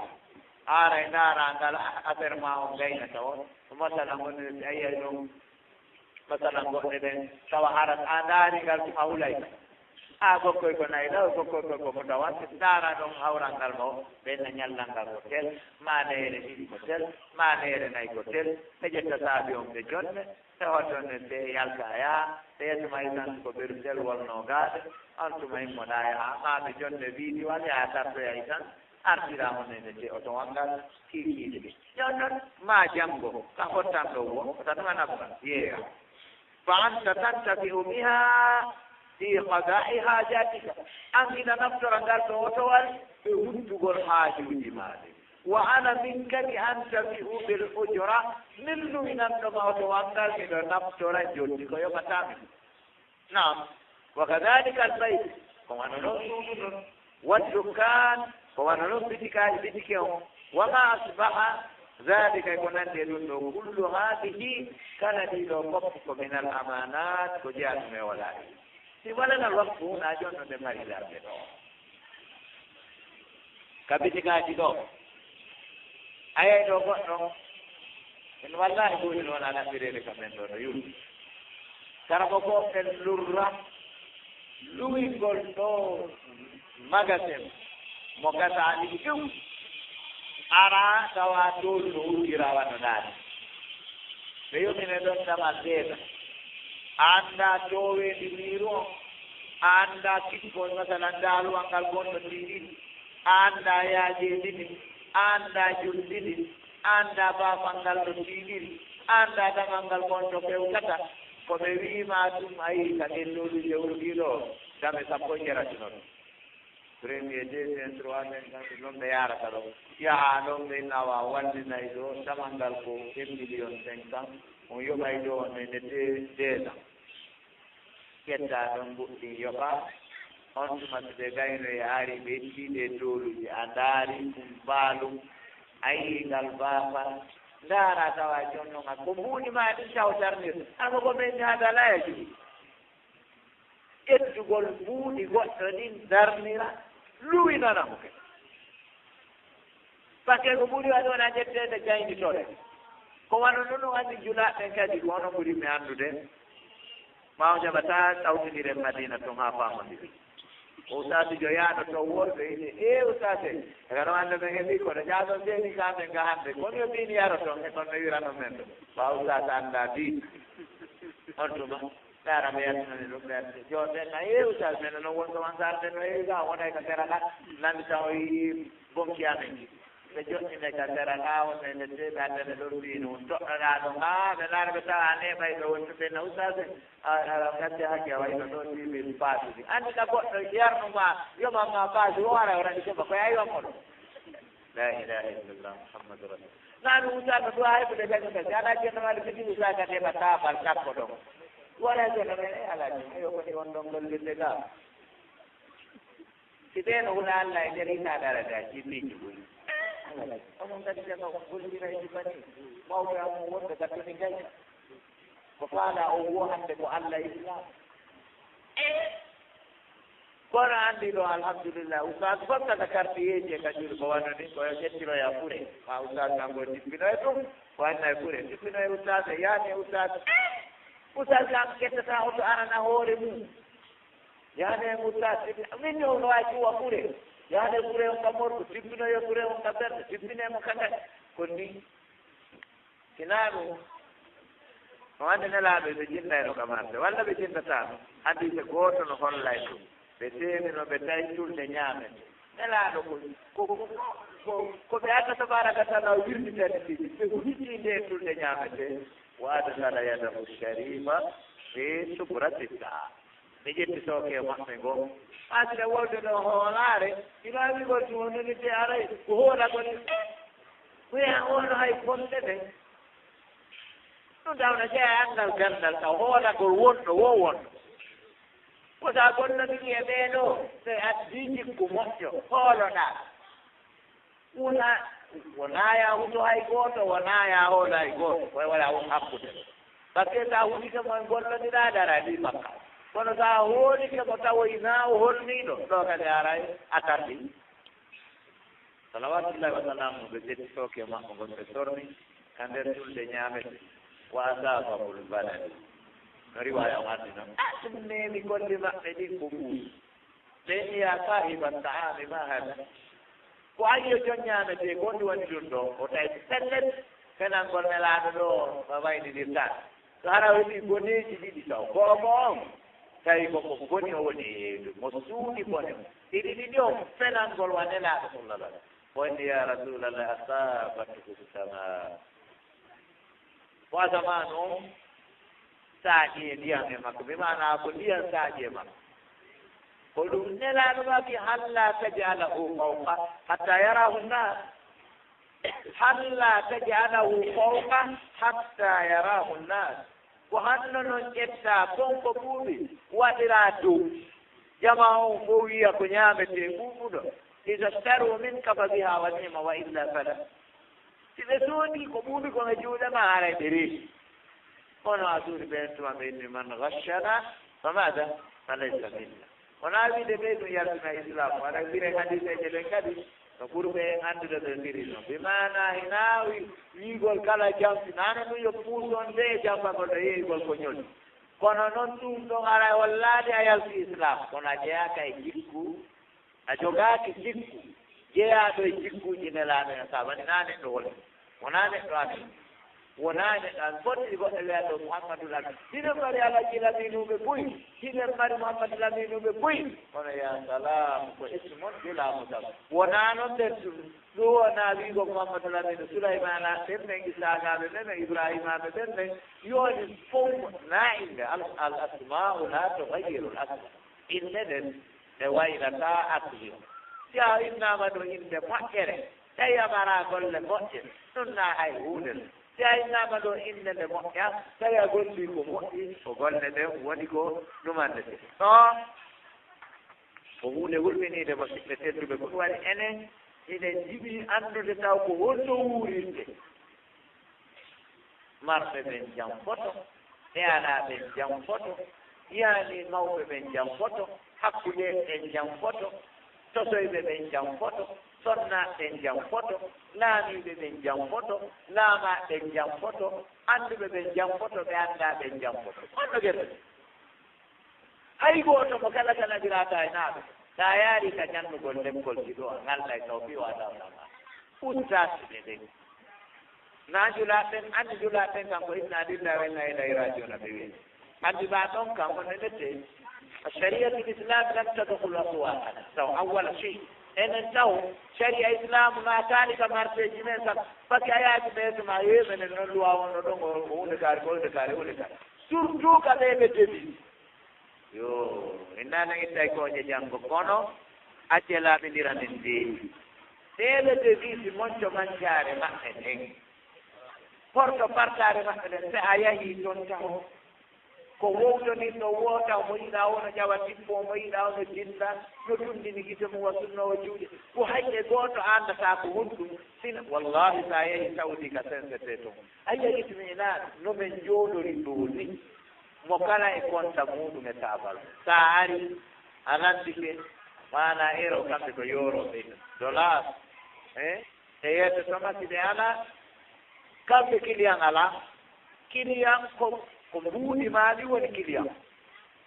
ara ndara ngal affaire ma on gayna taw masala mon ayya no masala ko den tawa ara andari ngal awlay ko nay daw ko dawa dara don awra ngal mo ben nyalla ngal hotel manere di hotel manere nay hotel te jetta sabi on de jonne te hoton te yalga ya te may tan ko bertel wolno gaade antu may modaya ma be jonne video wala ta to ya tan artira on ne te oto wangal kiki jonnon ma jamgo ka hotan do wo tan mana ba ye fa anta tantabi biha في قضاء حاجاتك أنت نفسر أن توتوال بهدوغ حاجة جمالك وأنا منك أن تبيع بالأجرة من النمو توانال من نفسر جلدك يوم تامل نعم وكذلك البيت كما نرسل والدكان كما نرسل بتكيهم وما أصبح ذلك يكون أنه كل هذه كانت لوقفك من الأمانات وجاءت من ولائك si wala na waktu na jono de marila be do kabiti gaji do ay do goddo en wallahi buri no na firere kamendo do yu karabo ko en lurra lui goldo magasin mo kata ali kum ara tawa do no irawa no dani be yo mine do sama deda anda dowe di miro anda kiko masalan dalu angkal bondo diri anda ya jadi anda jundidi anda ba angkal diri anda da angkal bondo peukata ko be wi ma dum ay ka delu jewu diro dame sappo jera non premier deuxième troisième non be yara kado ya non be nawa wandi nay do samangal ko 1 million 500 on yo bay do ne de ketta ɗon goɗɗi yoɓa on tumata ɓe gayno e ari ɓe tiiɗe doluji a ndaari kumbaalum ayi ngal baafa ndaara tawa jonnoga ko mbuuɗi ma ɗi tawtarnir alko ko ɓen haada layaji ƴettugol mbuuɗi goɗɗo ɗin darnira luwinanamo ke par ce que ko ɓuri waɗi wona ƴettede gaynitoɗe ko wano noon o anndi julaɓɓen kadi wono ɓuri mi anndude ma o jaɓata tawtiniren madina ton ha famodiri o usati jo yaaɗo to worɓe ine usate agano hande men heeɓi kono jaaɗon seeni kamen ga hande kono yo mbini yaro toon e kono wirano men ɗo ma usata annda di on tuma ɗara ɓe yaltinani ɗum ɓerde joɗen a usat men noon wonko wan sarde no heewi ga wonay ko sera ɗa nandi taw o yi bonki amen ɓe joɗɗine ka sera ɗa wonene teɓe addene ɗon mbino toɗɗoɗa ɗum ha ɓe laara ɓe tawa a neɓay ɗo wontuɓe no usate a gadde hakke a wayno ɗo timin paasuji andi ka goɗɗo yarnuma yomama paasi o wara wonani keɓa koye a yommoɗo la ilaha illallah muhammadu rasul nani usaka ɗo ha heɓude gañi kadi aɗa jennomaɗe kadi usaka heɓa tabal sappo ɗon wona jono men e alaji eyo koni on ɗon gollirde ga si ɓeeno huna allah e nder hitaɗarada jimmiji ɓoyi omon kadi jaga gollirayji bani mawɓe amon wonɓe gattoni gaña ko faala o wo hande ko allah islam kono anndi ɗo alhamdulillah usage fof kaka quartier ji e kañum ko wanno ni koyo ƴettiroya fure ma usage kanko dippino e ɗum ko wanna e fure dippino e usage yaani e usage kan ƴettata oto arana hoore mum yaani e usage min ni ono wawi ƴuwa fure yaani e fure on ka morko dippino e fure on ka ɓerde dippinemo kagay ko ni sina ɗum no wande nelaaɓe ɓe jinnayno kam hande walla ɓe jinnataano anndi so gooto no hollay ɗum ɓe seemino ɓe tawi tulde ñaamen nelaaɗo ko ɓe adda tabaraka taala wirnitede ɗiɗi ɓe hujji nde tulde ñaamete waada tala yadahu sharifa ɓe subratitta ɓe ƴettitooke e maɓɓe ngoo asde wonde ɗo hoolaare ina wigol tumononite aray ko hoolagoni wiya ono hay bonde ɓe ɗum tawno jeeya angal gandal taw hoolagol wonɗo wo wonɗo ko sa gollodiri e ɓeeɗo so addi jikku moƴƴo hooloɗa wona ya huto hay gooto wona ya hoola hay gooto koye waɗa hakkude par ce que sa huɗike mon gollondiɗa dara ɗi makka kono sa hoolike mo tawoyna o holniɗo ɗo kadi aray a tardi salawatullahi wa salamu ɓe ƴetti tooke makko gonɓe sorni ka nder julde ñaamete wa asabahul balad no riwaya o addi noon ɗum nemi golle maɓɓe ɗin ko ɓuuri ɓeni ya sahiba taami ma hada ko ayyo jon ñaamete gonɗi woni ɗum ɗo o tawi pellet fenangol nelaɗo ɗo o waynidirtan so hara woni goneji ɗiɗi taw goomo on tawi koko goni o woni heewde mo suuɗi bone ɗiɗi ɗiɗi o fenangol wa nelaɗo sallallah wonni ya rasulallah asabatuhu sama ko asaman on saaƴi e ndiyam e makko mi mana ko ndiyam saaƴi e makko ko ɗum nelaɗo maki halla tajalahu fawqa hatta yarahu nnas halla tajalahu fawqa hatta yarahu nnas ko hanno noon ƴetta konko ɓuuɓi waɗira dow jama on fo wiya ko ñaamete ɓuuɓuɗo ida staru minka fa biha wa nima wa illa fala si ɓe soodi ko ɓuuɓi kono juuɗema haray ɓe reeti kono a suuri ɓen tuma ɓe inni man gashana fa mada fa laysa minna wona wiide ɓe ɗum yaltina islam waɗa mbire hadiseje ɗen kadi no ɓurɓe anndude ɓe mbiri noon bi mana hinaawi wiigol kala jamsi nano ɗum yo puuson nde jambagol ɗo yeeygol ko ñoli kono noon ɗum ɗon ara wallaade a yalti islam kono a jeyaka e jikku a jogaaki jikku jeyaɗo e jikkuji nelaaɗo en sa waɗi naa neɗɗo woni wona neɗɗo amin wona neɗɗo an foti goɗɗo wiya ɗo mouhammadou lami hinen mari alaji laminuɓe boyi hinen mari mouhammadou laminuɓe boyi kono ya salam ko ismon bilamu sam wona noon nden ɗum wona wiigo mouhammadou lamine souleymana ɓen ɓen isagaɓe ɓen ɓe ibrahimaɓe ɓen ɓen yoni fof nainde al asmau la togayiru l asma inde ɗen e waylata asli si a innama ɗo inde moƴƴere tawi amara golle moƴƴe ɗum na hay hunde si a innama ɗo inde nde moƴƴa tawi a golli ko moƴƴi ko golle ɗen woni ko ɗumandete ɗon ko hunde wurminide mo siɓɓe tedduɓe ko ɗum waɗi enen eɗen jiɓi anndude taw ko holno wuurinde marɓe ɓen jam foto heana ɓen jam foto yani mawɓe ɓen jam foto hakkude ɓen jam foto tosoyɓe ɓen jam foto sonnaɓe jam foto laamiɓe ɓen jam foto laamaɓe jam foto annduɓe ɓen jam foto ɓe anndaɓe jam foto onno gerte hay gooto mo kala kala birata e naaɓe sa yaari ka ñannugol lekkol jiɗo a ngalda e taw fi waɗawɗama ustasiɓe ɗen na julaɓen anndi julaɓen kanko inna lillahi wa inna ilayhi rajiuna ɓe wiini anndi ma ɗon kanko ne nette الشريعة الإسلام لم تدخل أسواقا سو أول شيء إن النو شريعة الإسلام ما كان كما رتجي مثلا فكايات مثلا يمن النلوا ونلون ولكار surtout kade ɓe debi yo innana ittay koƴe janngo kono accelaɓendiranen ndeewi ɗeɓe debi si monco mancare maɓɓe ɗen porto partare maɓɓe ɗen so a yahi toon taho ko wowtoni no woota mo yiɗa o no ƴawa tippo mo yiɗa o no jinda no tundini gite mum wasunnowo juuɗe ko hayƴe gooto andata ko honɗum sina wallahi sa yehi sawdi ka sincété toon a yeyitmina nomin jooɗori ɗo ni mo kala e compta muɗum e tabal sa ari a landike mana euro kamɓe ko yoroɓe dollar e yeyde tomati ɗe ala kamɓe client ala client ko mbuuɗi maaɗi woni client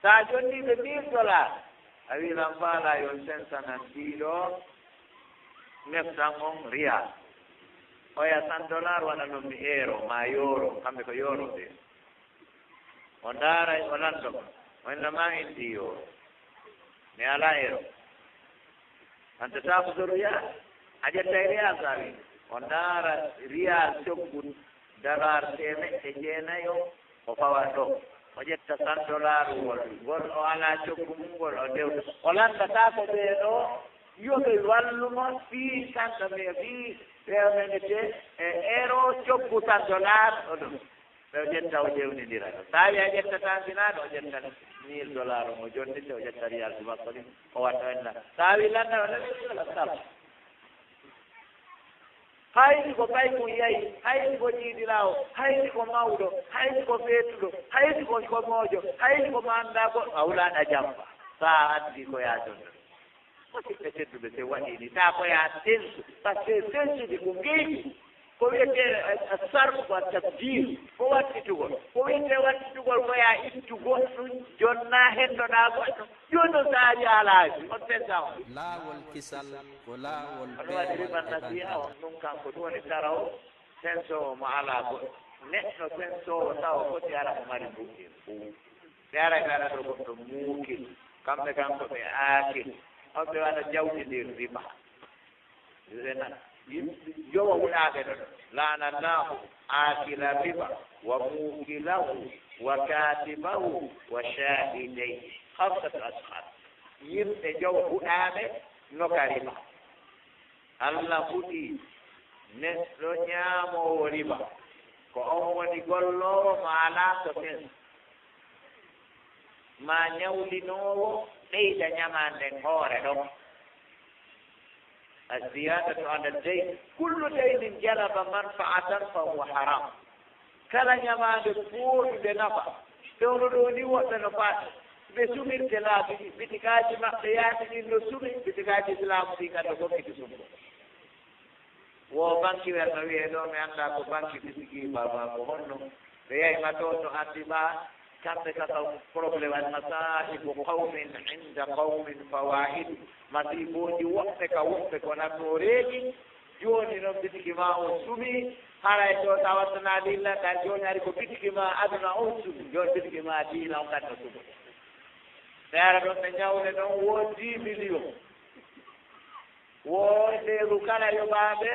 sa jonniɓe $1000 a wiilan faala yo 500 nan ɗiɗo 900 on riyal oya $100 waɗa ɗum mi euro ma euro kamɓe ko euro ɓe o ndaara o lanndo wonnama indi euro mi ala euro ante tafudo riyal a ƴetta riyal sa wi o ndaara riyal coggu $1 temeɗɗe jeenayo o fawa ɗo o ƴetta $100 ngol o ala coggu mum ngol o dewta o landata ko ɓee ɗo yoɓe wallumo fii tanka me fii ɓewnenete e euro coggu $100 o ɗum ɓe o ƴetta o ƴewnidira ɗo so wi a ƴettatanfinaɗo o ƴetta $1000 mo jonnite o ƴetta riyal du makko ɗi o watta enna so wi landa o sala hayni ko ɓayko yayi hayni ko ñiiɗiraawo hayni ko mawɗo hayni ko feetuɗo hayni ko moojo hayni ko manda goɗɗo a wulaaɗa jampa so a anndi ko yaatonɗo musidɓe tedduɓe se waɗini taa ko yaa sensu par ce que sensude ko ngeyki ko wiyetee sarfu ko tabdir ko wattitugol ko wiyetee wattitugol ko yaa ittu goɗɗum jonnaa henndoɗaa goɗɗum jooni so a jaalaaji on sensa on laawol kisal ko laawol aɗa waɗi riban nasiha on ɗum kanko ɗum woni taraw sensowo mo alaa goɗɗo neɗɗo sensowo tawa foti ara ko mari buɗɗi ɓe ara ɓe aɗa ɗo goɗɗo muukil kamɓe kanko ɓe aakil on ɓe waɗa jawɗindir riba renan jowo wuɗaaɓe ɗo laana llahu aakila riba wa muukilahu wa katibahu wa shahidayhi hamsatu ashab yimɓe jowo huɗaaɓe noka riba Allah huɗi neɗɗo ñaamowo riba ko on woni golloowo ma alaa so sen ma ñawlinoowo ɓeyda ñamanden hoore ɗon الزيادة على الدين كل دين جلب منفعة فهو حرام كلا ñamaande fooɗude nafa ɗowno ɗo ni woɓɓe no paata ɓe sumirte laabi ɗi bitikaaji maɓɓe yaati ɗin no sumi bitikaaji islamu ɗi kadi gokkiti sumbo wo banquiwel no wiyee ɗo mi annda ko banque bisigi baba ko honno ɓe yayma ɗo to anndi ma kamɓe kaka probléme al masaibu qawmin inda qawmin fawaid masiboji woɓɓe ka woɓɓe ko nattooreeji jooni noon bitiki ma on sumi haray to tawatana dilla ka jooni ari ko bitiki ma aduna on sumi jooni bitiki ma diina on kadi no sumi ɓe ara ɗon ɓe ñawde ɗon wo 10 million wo ndeeru kala yoɓaaɓe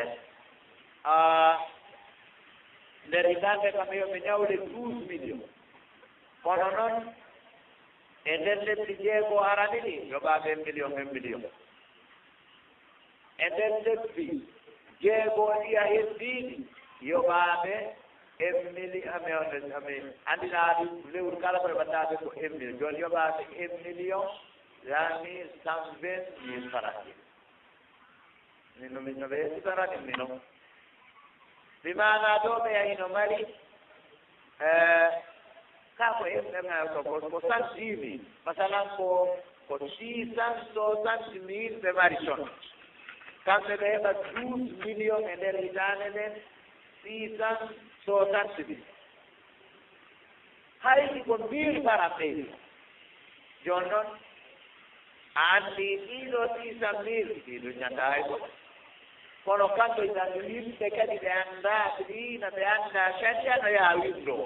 nder hitande kam yoɓe ñawde 12 million kono noon e nder lebbi jeego arani ɗi yoɓaaɓe million e nder lebbi jeego ɗi a heddiiɗi yoɓaaɓe ami anndinaa ɗum lewru kala koye waɗtaaɓe ko 1 million jooni yoɓaaɓe 1 million yani 120 000 francs min no ɓe hesitarani mi noon mi maanaa ɗo ɓe yahino mari ka ko ko 110 000 masalan ko 660 000 ɓe mari toon kamɓe ɓe heɓa 12 million e nder hitaande nden 660 000 haydi ko 1000 para ɓeydi jooni noon a anndi ɗiɗo 600 000 ɗiɗo ñataa hay goɗɗo kono kanko tan yimɓe kadi ɓe anndaa ɗiina ɓe anndaa kadi ano yaha windo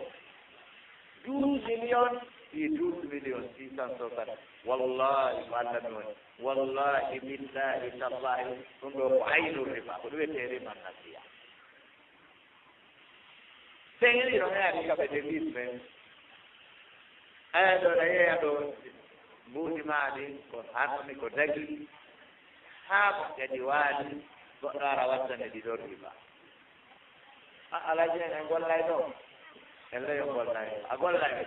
12 million ɗi 12 million 660 wallahi ko Allah mi woni wallahi billahi tallahi ɗum ɗo ko aynu riba ko ɗum wiyetee riba nasiya seŋiri ɗo heyaani kaɓe devise ɓen aya ɗo ɗa yeeya ɗo mbuuɗi maaɗi ko hanmi ko dagi haa ko kadi waali goɗɗo ara wattane ɗiɗo riba alaji en gollay ɗo en leyo gollay a gollay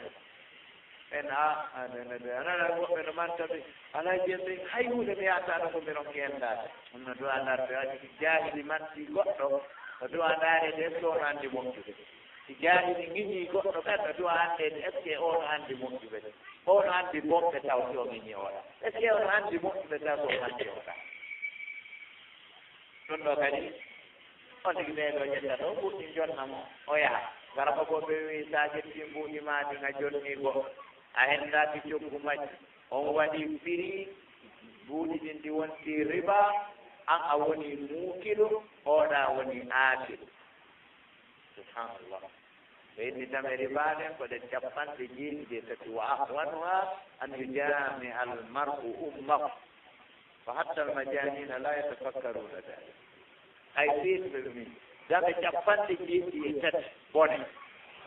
en anana woɓɓe no mantaɓe alaji en ɓe hay hunde mi yataɗo ko mbiron kendade ɗum no duwa ndarde waɗi jahili matti goɗɗo no duwa ndaarede so ono anndi moƴƴude si jahili giñi goɗɗo kadi no duwa anndede est ce que ono anndi moƴƴuɓe de ono anndi bomɓe taw so giñi oɗa est ce que ono anndi moƴƴuɓe taw so anndi oɗa ɗum ɗo kadi on tigi ɓeeɗo ƴetta ɗo ɓurɗi jonnamo o yaha gara ko ɓe wi sa ƴetti mbuuɗi maɗi nga jonni goɗɗo a henndaki coggu majji on waɗi firi mbuuɗi ɗin ɗi wonti riba an a woni muukiɗo oɗa woni aakiɗo subhanallah ɓe innitame ribaɗen ko ɗe capanɗe jeeɗiɗe tati wa ahwanuha an yujami almar'u ummahu fa hatta almajanina la yatafakkaruna dalik hay fiitɓe min gaɓe capanɗe jeeɗiɗi e tati bone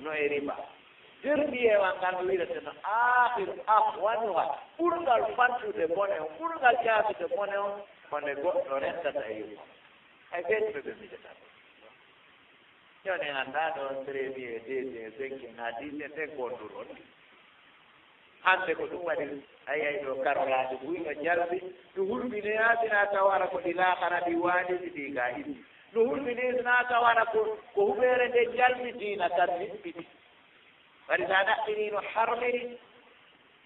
no e riba derɗiyewa ngal wireteno ahiru ahwanuha ɓurgal fantude bone o ɓurgal jaabide bone o kone goɗɗo rentata e yumma hay fiitɓe ɓe miɗeta joni annda ɗo trémi e deuxiéme cinquiéme ha dixiéme ɓe gonduron hande ko ɗum waɗi ayay ɗo karolaɗe buyɗo jalbi ɗo hulɓine yaadina taw ara ko ɗi laakara ɗi waɗiɗi ɗi ga iɗi no hulminirnaaka wara ko huɓeere nde jalmidiina tan miɓɓiti wari sa ɗaɓɓini no harmiri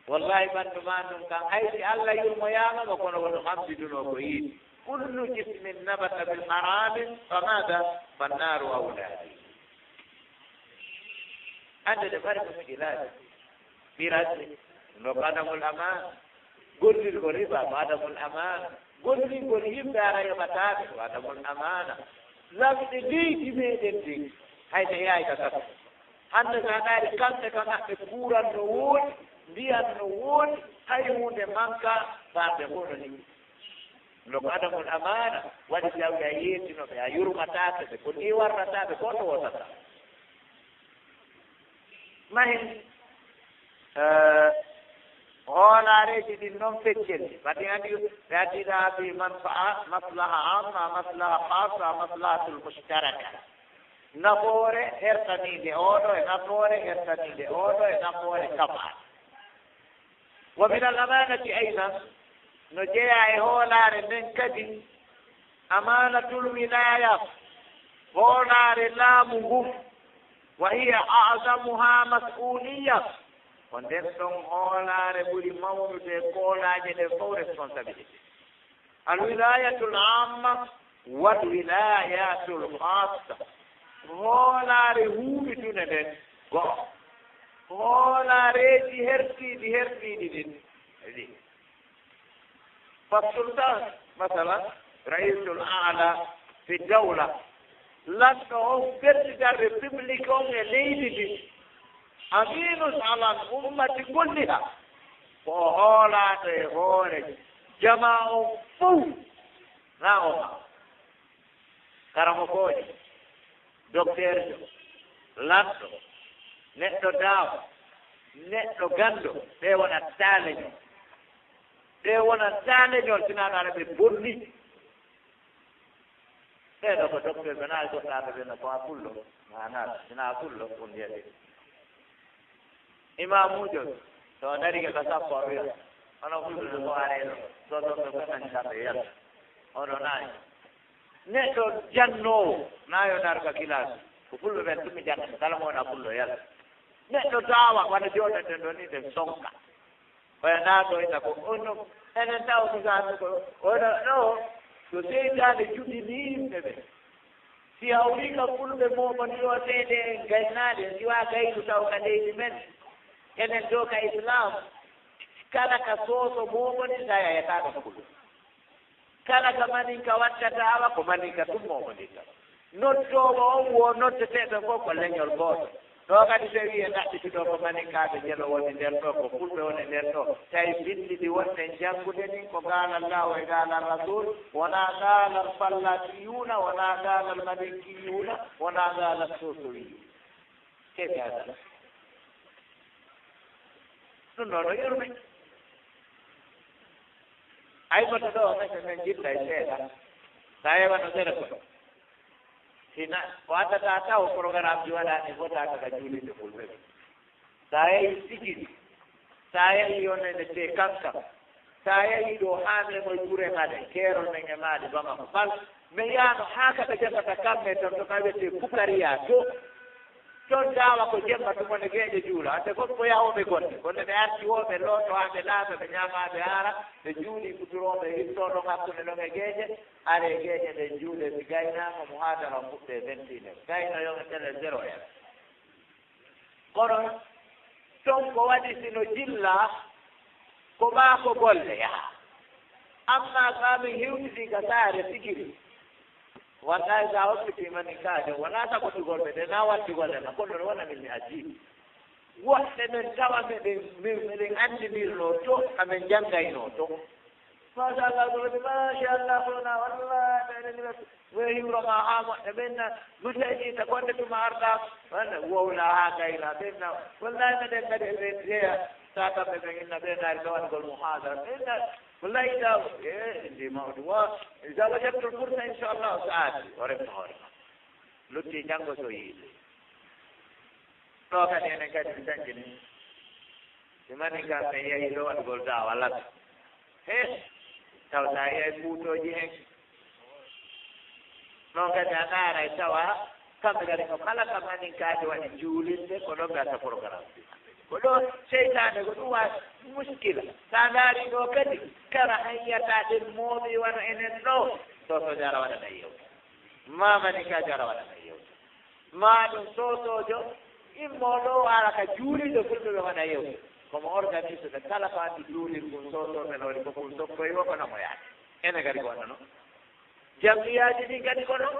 wallahi ɓanndu ma ɗum kan haysi Allah yurmoyaamama kono wono hambiduno ko yiiɗi kullu jismin nabata bil haramin famada fannaaru awlaadi ande de mari ko miɗilaaɗi ɓiradde no kadamul aman gollirgol riba ko adamul amana gollirgol yimɓe ara yoɓataɓe ko adamul amana lamɗe leydi meɗen ɗi hayde yayka kata hande sa ɗaari kamɓe kam haɓɓe kuuran no wooɗi ndiyan no wooɗi hay hunde manka famɓe fof no ni no ko adamul amana waɗi jawɗi a yettinoɓe a yurmataɓe ɓe ko ni warrataɓe ko to wotata mahen hoolaareeji ɗin noon feccel wadde andi ɓe addiɗaa bi manfaa maslaha amma maslaha khassa maslahatul mustaraka nafoore hertaniinde oɗo e nafoore hertaniinde oɗo e nafoore kamaa wa min al amanati aydan no jeeya e hoolaare nden kadi amanatul wilaya hoolaare laamu ngu wa hiya azamuha mas'uliya ko nden ɗon hoolaare ɓuri mawnude koolaaje ɗe fof responsabilité alwilayatul amma wal wilayatul khassa hoolaare huuɓitune nden go'o hoolaareeji hertiiɗi ɗin ɗi fasultan masalan raisul ala fi dawla lanɗo on fertigal république on e leydi ndi aminus alal ummati kulliha ko hoolaaɗo e hoore jama on fof na oma karamo kooƴe docteur jo lanɗo neɗɗo daawa neɗɗo ganndo ɓe wonat taaleñol ɓe wonat taaleñol sinaɗo ara ɓe bonni ɓeeɗo ko docteur ɓe naa goɗɗaaɓe ɓe no ko a pullo manaa sina a pullo on ndiyade imamujo to darike ko sappo o wiya ono fulɓe ko areɗo sosoɓe fotantaɓe yalla oɗo naayi neɗɗo jannoowo naayo darga kilasi ko fulɓe ɓen tumi jannde kala mo wona fullo yalla neɗɗo daawa waɗa jooɗoɗen ɗo ni ɗen sonka oya naaɗoyta ko ono enen taw misanu ko oɗo ɗo so seytade juɗini yimɓe ɓe si hawrika fulɓe momoni o seede en gaynaade siwa gaynu taw ka leydi men enen dow ka islam kala ka sooso momoni sa yayataɗo fulɓe kala ka maninka wattatawa ko maninka tum momoninka noddowo on wo noddeteɓe fof ko leñol gooto ɗo kadi so wiye ɗaɓɓitiɗo ko maninkaɓe jelo woni nder ɗo ko fulɓe woni nder ɗo tawi bindiɗi wonɗen janngude ni ko gaalal law e gaalal rasul wona gaalal fallatiyuna wona gaalal malinkiyuna wona gaalal sosowiyu keɓe adala ɗum noon o yurmi ayboto ɗo men jiɗɗa e seeɗa sa ƴewano sere ko sina o addata taw programme ji waɗani fotaka ka juulinde fulɓe ɓe sa yehi sigiri sa yehi yonede te kankam sa yehi ɗo haamle moye gure maɗe keerol men e maɗe bamako bal mi yano haa kaɓe jefata kamme toon to kawete bukariya to toon dawa ko jemma tumone geeƴe juula ande fof ko yahoɓe gonɗe gonɗe ɓe arti woɓe looto ha ɓe laaɓa ɓe ñamaɓe haara ɓe juuɗi kuturoɓe hittoɗon hakkude ɗon e geeƴe are geeƴe ɗe juuɗe si gaynama mo haadara fuɗɗe 21 gaynoyoɓe tele 0 en kono toon ko waɗi sino jilla ko ɓaako golle yaha amma kamin hewtidi ka saare sigiri wallahi sa hoppitimani kaade wona sagotigol ɓe ɗe na wattigolle ma kono ɗo wona min mi ajiiɓi woɗɗe men tawa meɗen anndinirno to amen janngayno to machallah ɗoɗe machallah fona wallahi ɓeɗen we hiwroma ha moƴƴe ɓenna mutaƴita gonɗe tuma arɗa wana wowla ha gayna ɓenna wallahi meɗen kadi eɓe jeeya sa kamɓe ɓen inna ɓe naari gawangol muhadara ɓenna wallahi daw ndi mawɗi wa sa wajadtul fursa inchallahu saati o remno hoorema lutti janngo so yiide ɗo kadi enen kadi mi dañƴini si mani kam mi yehi ɗo waɗgol dawa lat he taw sa yehi kuutoji hen non kadi a naara e tawa kamɓe kadi ko kala ka maninkaaji waɗi juulinde ko ɗon gasa programme ko ɗo seytaane ko ɗum wa muskila sa ndaari ɗo kadi kara hayyata ɗen mooɓi wano enen ɗo soosoojo ara waɗana yewte ma maninkaaji ara waɗana yewte ma ɗum soosoojo immo ɗo ara ka juulinde fulɓe ɓe waɗa yewte komo organise ɓe kala ko anndi juulin ɗum soosooɓe no waɗi ko ɗum sokkoyi o kono mo yaade ene kadi ko wonno noon jamiyaaji ɗi kadi ko ɗon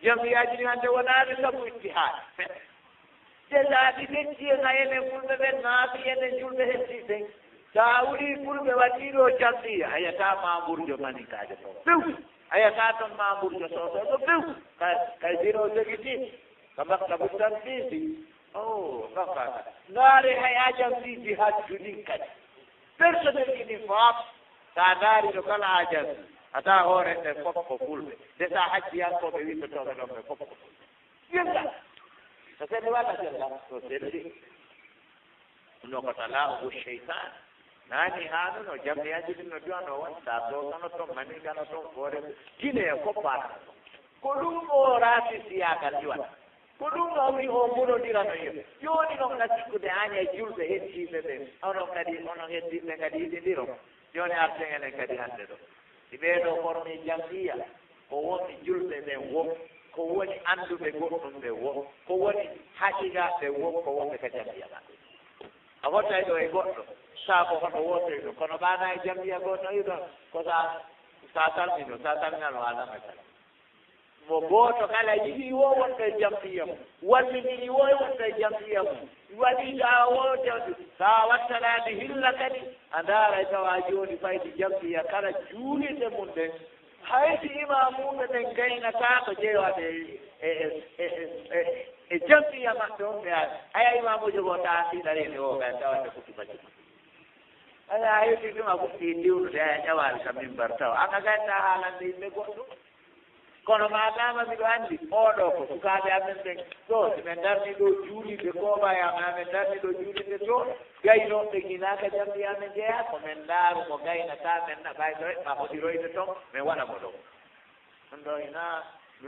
jamiyaaji ɗi hannde wonaani sabu ittihaad jelaaɗi lecci en a enen fulɓe ɓen naafi enen julɓe heddiɓe so a wuri fulɓe waɗiɗo jammiya a yiyataa mambourjo maninkaajo to few a yiyataa toon mambourjo soosooɗo few kay biro jogitii ko maktabu tanfisi o gafaka ndaare hay ajansiiji hadduɗin kadi personnel ini fof sa ndaari ɗo kala ajansi ata hoore nden fof ko fulɓe nde sa hajjiyankoɓe wittotooɓe ɗon ɓe fof ko fulɓe yinga so sene walla jella to selli no ko talaahu cheytan naani haano no jammiyaji ɗin no duwano wonta to sono toon maningano toon foore gine e koppaata ko ɗum o raasi siyakal ƴiwata ko ɗum o wi o muɗodirano yimɓe jooni noon ga sikkude aña e julɓe heddiɓe ɓe onon kadi onon heddiɓe kadi yiɗindiro jooni arten enen kadi hannde ɗo si ɓeeɗo formi jammiya ko woni julɓe ɓen wo ko woni annduɓe goɗɗum ɓe wo ko woni haqigaɓe wo ko wonɓe ka jammiya ma a wottay ɗo e goɗɗo saako hono wotoy ɗum kono ɓaana e jammiya goɗɗo yiɗon ko sa salmino sa salminano alama kala mo gooto kala yiɗi wo wonɓe jammiya mum wallidiri wo wonɓe jammiya mum waɗiɗa wote sa wattanaade hilla kadi a ndaara tawa jooni faydi jammiya kala juulide mum ɗen haydi imamuɓe ɓen gaynata ko jeewaɓe e jammiya maɓɓe on ɓe aya imamujo goo ta fiɗarede o kay tawande fuɗɗimaji aya heedi ɗum a fuɗɗi diwnude aya ƴawaali ka mimbar tawa anga ganda haalande yimɓe goɗɗum kono madama miɗo anndi oɗo ko sukaaɓe amen ɓen ɗo si men darni ɗo juulide kooɓayame amen darni ɗo juulide to gaynoɓe ginaaka jammiya amen jeeya ko men ndaaru mo gaynata men naɓay ɗo ma hoɗiroyde toon min waɗa mo ɗo ɗum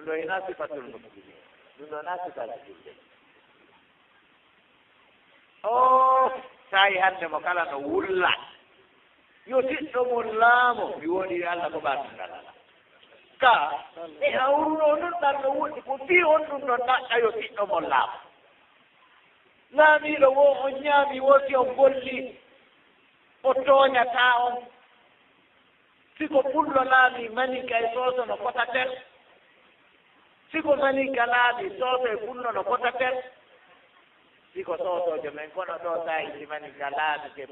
ɗo hina sifatul muslimi ɗum ɗo na sifaji julɓe o tawi hannde mo kala no wulla yo tiɗɗo mon laamo mi woɗi Allah ko ɓaatungala ka e hawruno noon ɗanno woɗɗi ko fi on ɗum ɗon ɗaɗɗa yo tiɗɗo mon laamo laamiiɗo wo on ñaami wosi on bolli o tooñataa on siko pullo laami manika e sooso no fotatel siko manika laami sooso e pullo no fotatel siko soosoojo men kono ɗo sayi si manika laami ke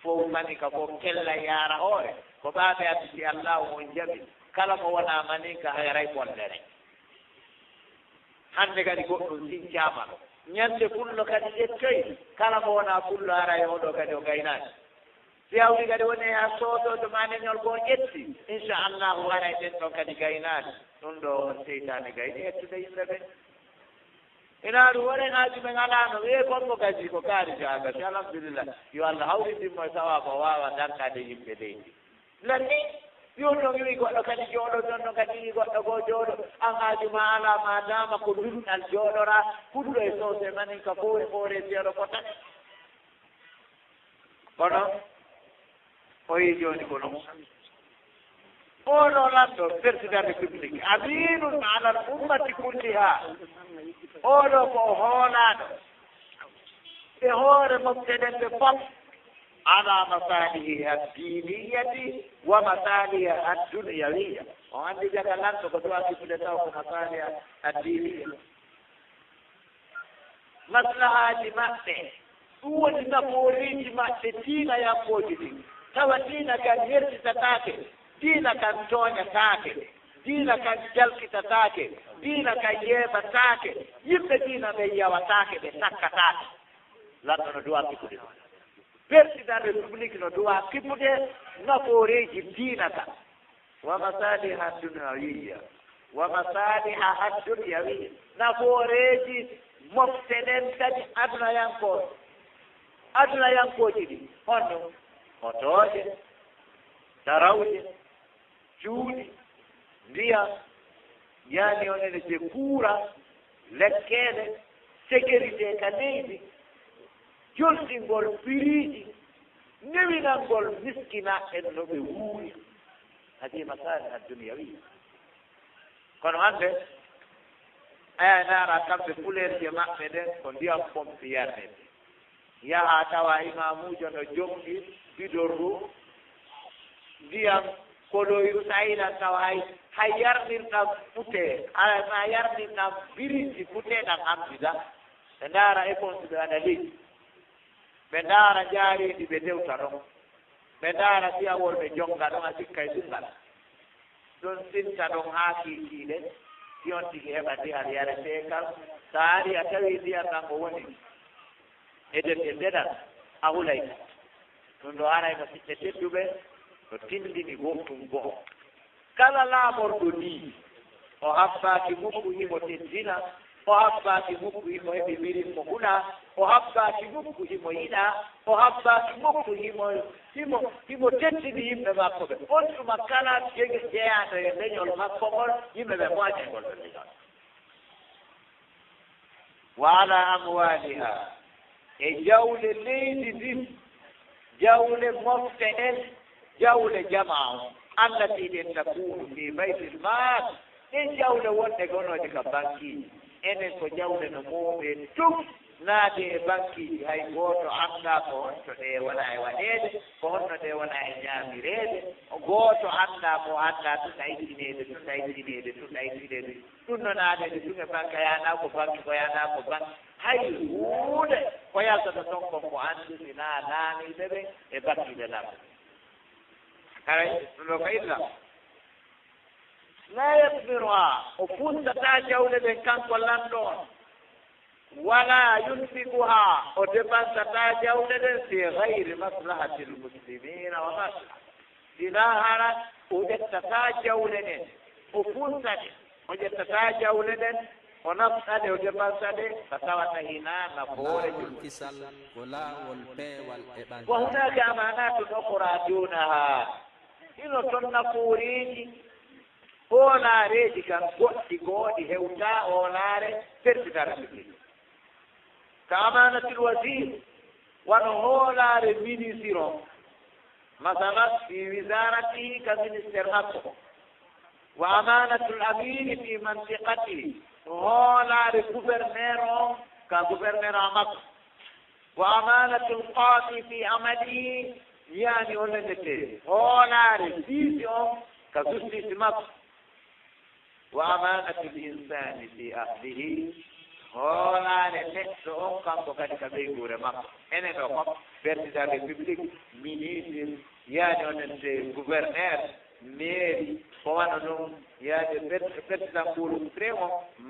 fof manika fof kella yaara hoore ko ɓaaɓe additi allahu on jaɓi kala mo wonaa maninka hayray bollere hannde kadi goɗɗum sincama ñande pullo kadi ƴettoy kala mo wonaa pullo ara e oɗo kadi o gaynaani si hawri kadi woni ha soosoodo maneñol goo ƴetti inchallahu ara e ɗen ɗon kadi gaynaani ɗum ɗo on seytaane gayni hettude yimɓe ɓe ina ɗum wonen haaji men alaano wiye konko gaji ko kaari jaaga si alhamdulillah yo Allah hawrindinmo e sawaaba o waawa darnade yimɓe leydi lanni yon ɗon wi goɗɗo kadi jooɗo ɗon no kadi wi goɗɗo goo jooɗo an haaju ma alaa ma dama ko lumɗal jooɗora fullo e soose manin ka fof e hoore seeɗo fota kono o yi jooni ko ɗum oɗo lamɗo président république aminun alal ummati kulliha oɗo ko o hoolaaɗo e hoore mofteɗen ɓe fof ala masalihi addiniyati wa masalihi adduniyawiya o anndi jaga lanɗo ko duwa kifude taw ko masalihi addiniya maslahaji maɓɓe ɗum woni nafooriiji maɓɓe diina yakkooji ɗin tawa diina kan hertitataake diina kan tooñataake diina kan jalkitataake diina kan yeebataake yimɓe diina ɓe yawataake ɓe takkataake lanɗo no duwa kifude ɗum président république no duwa kippude nafooreji diina ka wa masaliha dunyawiya wa masaliha addunyawiya nafooreji mofteɗen kadi adunayankoji ɗi honno otooje darawje juuɗi ndiyam yani onene je kuura lekkele sécurité ka leydi jolɗingol piriiji newinangol miskina en no ɓe wuuri hadi masali adduniyawiya kono hannde aya naara kamɓe fulerje maɓɓe nden ko ndiyam pompi yarde yaha tawa imamujo no jomɗi bidorru ndiyam koloyru tawiɗan tawa hay yarnirɗam fute ma yarnirɗam biriji futeɗam hamdida ɓe ndaara éponse ɓe waɗa leydi ɓe ndaara jaareeɗi ɓe dewta ɗon ɓe ndaara fiyawol ɓe jonga ɗon a sikkay sungal ɗon sinta ɗon haa kiikiiɗe siyon tigi heɓa ndiyam yaretee kam so a ari a tawi ndiyam ɗan ko woni e defte ndeɗan a hulay ɗum ɗo arayno siɓɓe tedduɓe no tindini goftum go'o kala laamorɗo ni o habbaaki mukku himo teddina o habbaaki mukku himo heɓi mirin mo hula o habbaaki mukku himo yiɗa o habbaaki mukku himo teddini yimɓe makko ɓe on tuma kala jeyaano e leñol makko ngol yimɓe ɓe moƴengol ɓe leñol wa ala amwaliha e jawle leydi ndin jawle mofte en jawle jama o allati ɗen takunu fi baytil mal ɗen jawle wonɗe gonoje ka bankiji enen ko jawle no mooɓe tum naade e bankiji hay gooto annda ko honto ɗe wona e waɗeede ko honno ɗe wona e ñaamireede gooto annda ko annda tun ɗaytineede ɗum no naadeede tun e banque yaana ko banque ko yaana ko banque hay huunde ko yaltata toon kon ko anndiri naa laamiiɓe ɓe e bakkiiɓe lamɓe haray ɗum ɗo ko illa la yasmiruha o funtata jawle ɓen kanko lanɗo on wala yunfikuha o dépansata jawle ɗen fi gayri maslahati lmuslimina wa maslaha sina hara o ƴettata jawle ɗen o funtaɗe o ƴettata jawle ɗen o naftaɗe o dépansaɗe ko tawata hina nafoore kisal ko laawol peewal e ɓangal wa hunaka amanatun ukhra dunaha ino toon nafooriji hoolaareji kan goɗɗi gooɗi hewta hoolaare pertita république ka amanatul wasir wano hoolaare ministre o masalan fi wisaratihi ka ministére makko wa amanatul amini fi mantiqatihi hoolaare gouverneur o ka gouverneur o makko wa amanatul qadi fi amalihi yani o lendete hoolaare juge o ka justice makko wa amanatul insani fi ahlihi hoolaare neɗɗo on kanko kadi ka ɓeyguure makko enen ɗo fof président république ministre yaani onente gouverneur mairie ko wano ɗum yaade président ɓuuru prémo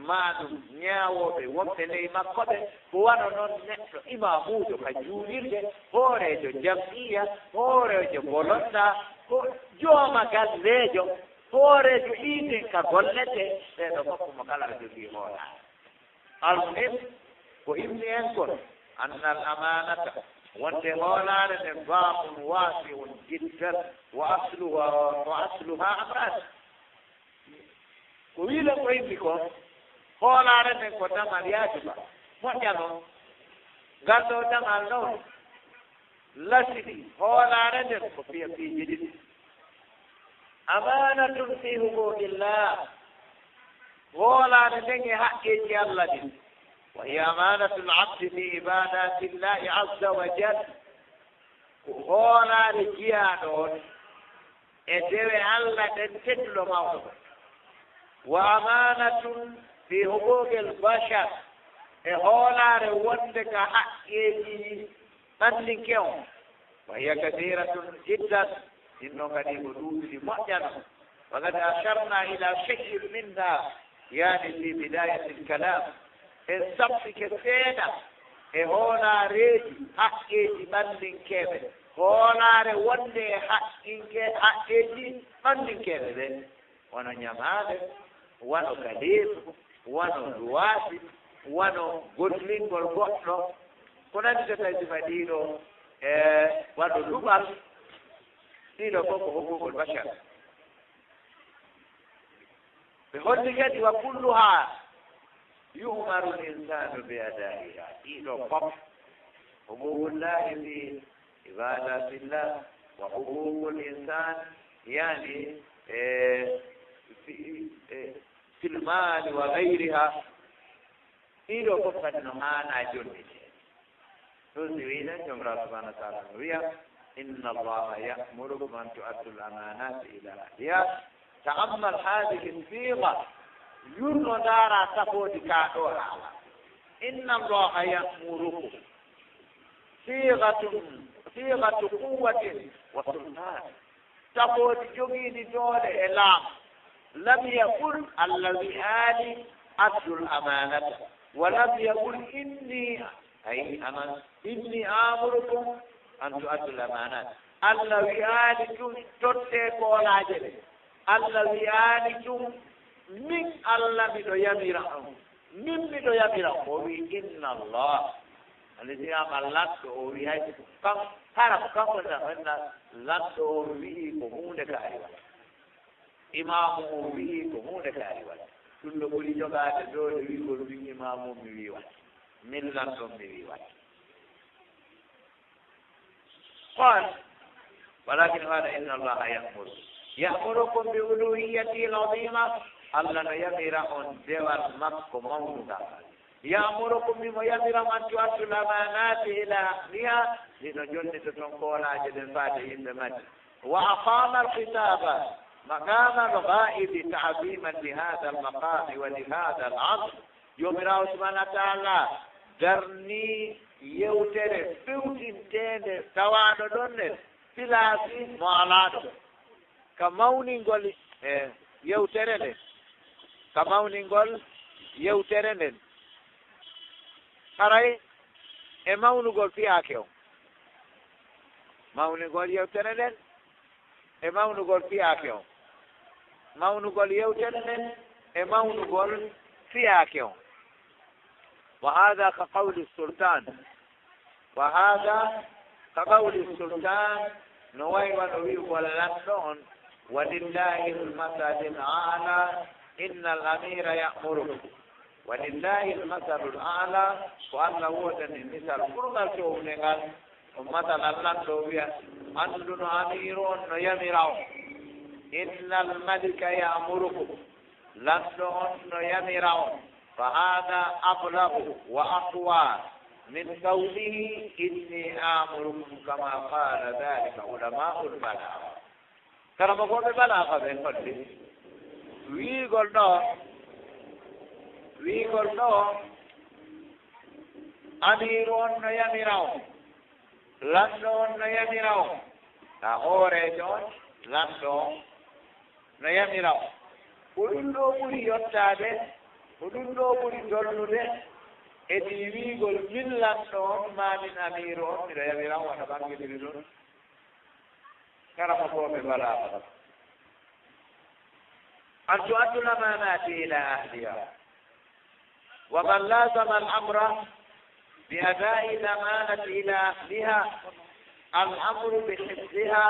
maɗum ñaawooɓe wonɓe ley makko ɓe ko wano noon neɗɗo imamuujo ka juulirde hoorejo jam'iya hoorejo bolonta ko jooma galleejo hoorejo ɗiiden ka gollete ɓeeɗo fof mo kala jogii hoolaare almuhim ko himni en kon annal amanata wonde hoolaare nde baabun waasiun jiddan wa asluha amrad ko wiilen ko himmi kon hoolaare nden ko damal yaajuba moƴƴa noon ngal ɗo damal noon lasiɗi hoolaare nden ko fiya fiiji ɗiɗi amanatun fi huquqillah hoolaare nden e haqqeeji Allah ɗin wa hiya amanatul abdi fi ibadatillahi azza wa jal ko hoolaare jiyaaɗo on e dewe Allah ɗen tedduɗo mawɗo wa amanatun fi huquqil bashar e hoolaare wonde ka haqqeeji ɓandinke on wa hiya kathiratun jiddan ɗin noon kadi ko ɗuuɗi moƴƴano wa qad asharna ila shay'in minha yani fi bidayati lkalam en saɓɓike seeɗa e hoolaareeji haqqeeji ɓandinkeeɓe hoolaare wonde e haqqeeji ɓandinkeeɓe ɓe wono ñamaade wano kaleefu wano luwaasi wano gollingol goɗɗo ko nandi tawi ɗiɗo e waɗo luɓal ɗiɗo fof ko huququl bachar بهول كذي وكلها يؤمر الإنسان بأدائها إلى فقط حقوق الله في عبادات الله وحقوق الإنسان يعني في المال وغيرها إلى فقط نهانا جنة تسوينا جمرة سبحانه وتعالى إن الله يأمركم أن تؤدوا الأمانات إلى أهلها. تأمل هذه الصيغة يرno dara tafodi ka ɗo haala inna allaha ya'murukum sighatu quwwatin wa sultan tafodi jogiiɗi doole e laam lam yaqul allazi ali addu l amanata wa lam yaqul inni amurukum an tuaddu l amanat allah wiyaani ɗum totte koolaaje ɗe allah wiyaani ɗum min Allah miɗo yamira on min miɗo yamira o wi inna allah alisiyama latɗo o wi hay kan hara kanko nafanna latɗo o wii ko hunde ka ari waɗa imamu o wii ko hunde ka ari waɗa ɗum ɗo ɓuri jogaade doole wigol wi imamu mi wi waɗa min latɗo mi wi waɗa قال ولكن قال إن الله يأمركم بألوهيته العظيمة الله لا يمر أن دول مكة موضع يأمركم بما يمر أن تؤدوا الأمانات إلى أهلها لنجل تتنقل عجل الفاتحين بمجد وأقام الخطاب مقام الغائب تعظيما لهذا المقام ولهذا العصر يمر سبحانه وتعالى درني يوتر فوتين تين توانو دونر سلاسي معلادو كماونينغول يوترنن كماونينغول يوترنن haray e mawnugol fiyakew mawnugol yewtere e mawnugol fiyakew mawnugol yewtere nden e mawnugol fiyakew وهذا كقول السلطان وهذا كقول السلطان نوي ونوي وللندون ولله المثل الأعلى إن الأمير يأمركم ولله المثل الأعلى وأن هو المثل كل شيء نقال ومثل اللندو أنتم أميرون يمرون إن الملك يأمركم لندون يمرون فهذا أبلغ وأقوى من قوله إني آمركم كما قال ذلك علماء البلاغة كما قول البلاغة بيقول ويقول له أميرون يمرون لندون يمرون أغوريجون لندون يمرون كل أولي يتابع وɗum ɗo ɓuri dollude e ɗi wiigol min lanɗo on ma min amiru on miɗo yawiran wona ɓangidiri ɗum karama fof ɓe mbalaaka an tu'addu l-amanati ila ahliha wa man lazama al-amra bi ada'i l-amanati ila ahliha al-amru bi hifziha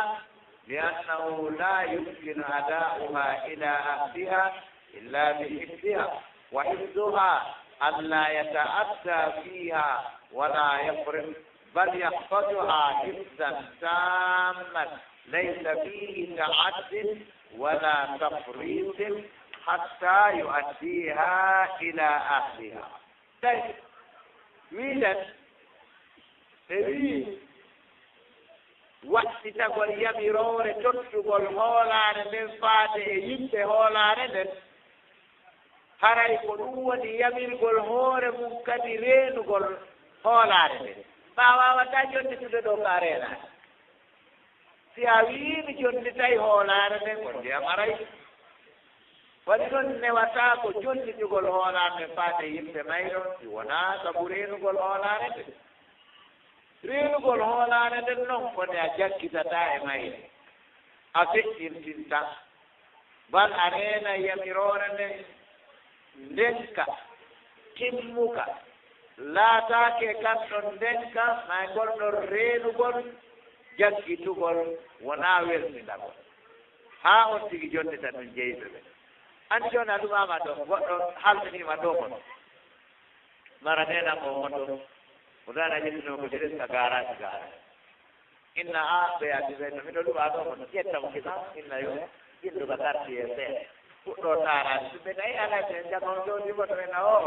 لأنه لا يمكن أداؤها إلى أهلها إلا بحفظها وحفظها ألا يتأتى فيها ولا يفرط بل يحفظها حفظا تاما ليس فيه تعد ولا تفريط حتى يؤديها إلى أهلها. طيب ويلن watti tagol yamirore tottugol hoolare nden faade e yimɓe hoolare nden haray ko ɗum woni yamirgol hoore mum kadi reenugol hoolare nden ma wawata jonnitude ɗo ka reenade si a wiimi jonnitayi hoolare nden ko ndiyam aray waɗi ɗon newata ko jonnitugol hoolare nden faade yimɓe mayɗon si wona sabu reenugol hoolare nden reenugol hoolare nden noon kode a jakkitata e mayre a feƴƴintinta bal a reena yamirore nden ndenka timmuka laataake kanɗon ndenka may gonɗon reenugol jaggitugol wona weltindagol haa on tigi jonnita ɗum jeyɓe ɓe an jona lumama ɗo goɗɗo halminima ɗo kon maranena ko moto udana jitino ko jeɗeska garage gara inna a ɓeyatiɓe no miɗo luwa ɗo kon ƴettamo kisa inna yo jinduga tarti e seeɗa fuɗɗo tarade so ɓe nayi alate jagon ɗo ɗimoto ena o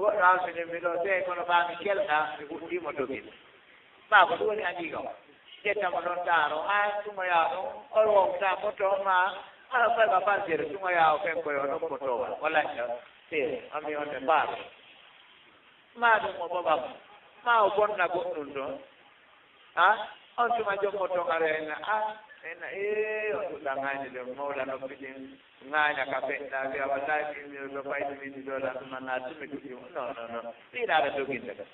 goɗɗo halminimi ɗo te kono ɓami kelɗa mi huɗɗimo dogin ɓa ko ɗum woni andiga o ƴettamo ɗon taro a sumoya ɗon o wowta moto ma ala fayba fansere sumoya o fen koye o ɗon potowal walaña seeɗa ami onde mbaaɗo ma ɗum o babam ma o bonna goɗɗum ɗon on tuma jommo ton ara ena ena o ɗuɗɗa ŋañde ɗo mawɗano piɗin ŋaña ka feɗɗa wiya wallahi ɗo fayde mini ɗoɗa ɗumana tumi ɗuɗɗimo non ɗiɗaɗa doginde ɗo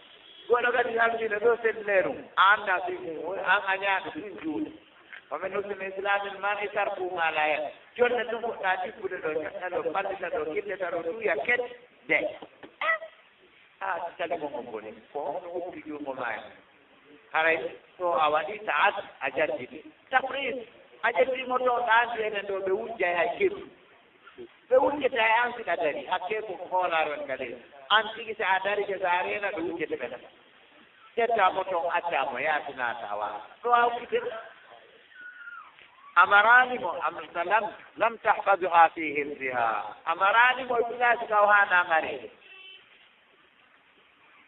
goɗɗo kadi halmina ɗo sellerum a anda ɗum an añaɗo ɗum juuɗe omin husni islamin man e sarfuma la hen jonne ɗum fuɗɗa ɗibbude ɗo ñoƴƴa ɗo ballita ɗo gilleta ɗo duuya ket de tali mo mon boni ko no hoppi juumo ma en haray to a waɗi taat a jadditi tafris a jettimo ɗo ɗanti enen ɗo ɓe wujjay hay keɓi ɓe wujjete hay an siɗa dari hakke ko hoolaron kadi an tigi so a darike so a rena ɓe wujjete ɓene ƴettamo toon accamo yaatinata wa ɗo a wujjete amaranimo am lam tahfaduha fi hifdiha amaranimo e ɓinasi kaw ha namare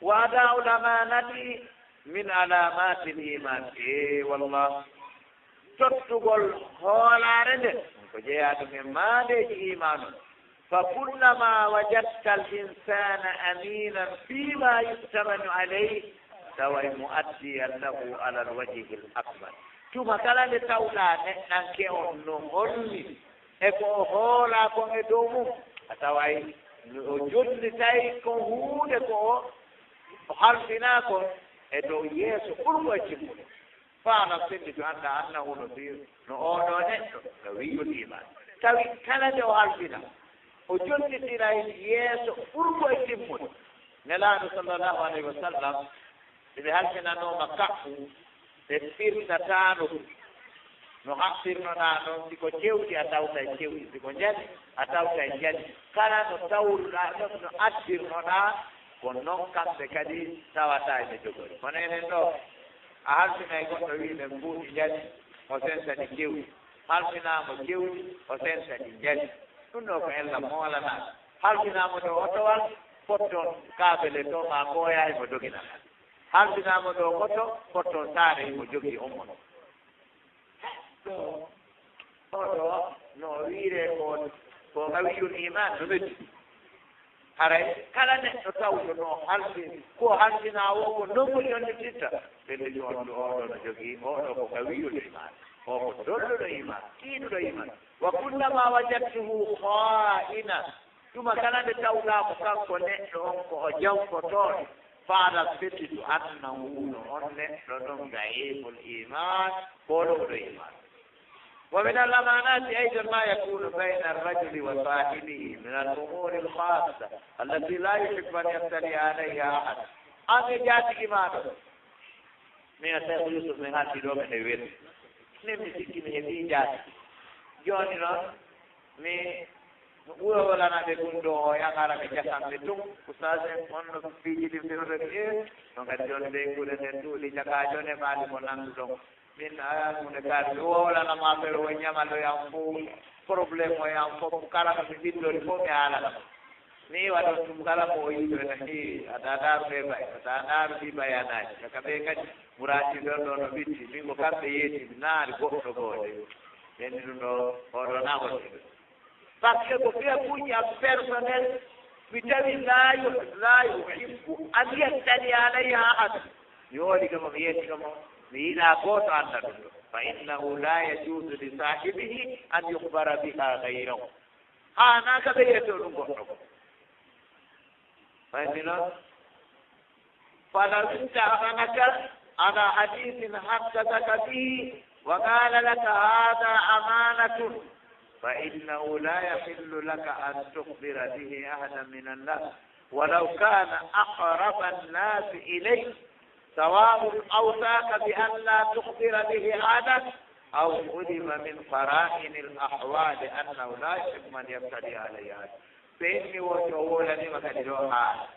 وأداء الأمانة من علامات الإيمان والله تتقل هولارد فجاءت من مالك إيمان فكلما وجدت الإنسان أمينا فيما يؤتمن عليه سواء مؤديا له على الوجه الأكمل ثم كلا لتولى ننكي أنه eko hola ko e dow mum a taway o jonnitay ko huunde ko o halfina kon e dow yeeso ɓurgo e cimmude faana selli to annda annahu no fi no oɗo neɗɗo no wiyol iman tawi kala nde o halfina o jonnitira yeeso ɓurgo e cimmude nelaaɗo sallllahu alayhi wa sallam eɓe halfinanoma kaɓɓu ɓe firtatano no haɓɓirnoɗa noon siko cewɗi a tawta e cewɗi siko jaɗi a tawta e jaɗi kala no tawruɗa ɗon no addirnoɗa ko noon kamɓe kadi tawata ene jogori kono enen ɗo a halfina e goɗɗo wiɓe mbuuɗi jaɗi o sensani cewɗi halfinamo cewɗi o sensani jaɗi ɗum ɗo ko ella moolana halfinamo ɗo otowal potton kaabele to ma gooya emo dogina halfinamo ɗo oto potton saare emo jogii ommon oɗo no wiire ko gawiyul iman no ɓeddi haray kala neɗɗo tawɗo no halfi ko halfina o ko nongo jonnititta ɓelli on ɗo oɗo no jogii oɗo ko gawiyul iman o ko dolluɗo iman tiiɗuɗo iman wa kullama wajadtuhu kha'ina tuma kala nde tawɗa ko kanko neɗɗo on ko o jankotoɗo faala fettitu annahu no on neɗɗo ɗon gayibul iman koɗoɗo iman ومن الأمانات أيضا ما يكون بين الرجل وصاحبه من الأمور الخاصة التي لا يحب أن يطلع عليها أحد أمي جاتي إيمانه من الشيخ يوسف من هذه الوقت الويل نمي سكيني هذه جاتي جوني نون مي ولا ولا نبي دو يا كارا كجسام لتوم كسازن من فيجي تفسير ده نقدر جون ده كله تدو لجكا جون بالي منام دو min ayamude kadi wowlana ma ɓe o ñamalo yam fo probléme o yam fof kala ko mi ɓiɗɗori fof mi haalana mi waɗon ɗum kala ko o yiɗo ene heewi ata daaruɓe bay ata daaruɗi bayanaji aka ɓe kadi murati ɗon ɗo no ɓitti min ko kamɓe yeetimi naari goɗɗo goode ɓenni ɗum ɗo oɗo nagotiɓe par ce que ko fiya kuuƴi am personnel mi tawi la yuhibbu an yettani alayha ahad mi woodi kamo mi yettinomo إلى قوت عنده فإنه لا يجوز لصاحبه أن يخبر بها غيره أنا كبيرتون قطعه فإننا فلو استأذنك على حديث حدثك به وقال لك هذا أمانة فإنه لا يحل لك أن تخبر به أحدا من الناس ولو كان أقرب الناس إليك سواء أوصاك بأن لا تخبر به أحدا أو علم من قرائن الأحوال أنه لا يحب من يبتدي عليها فإني وتولني مكدروها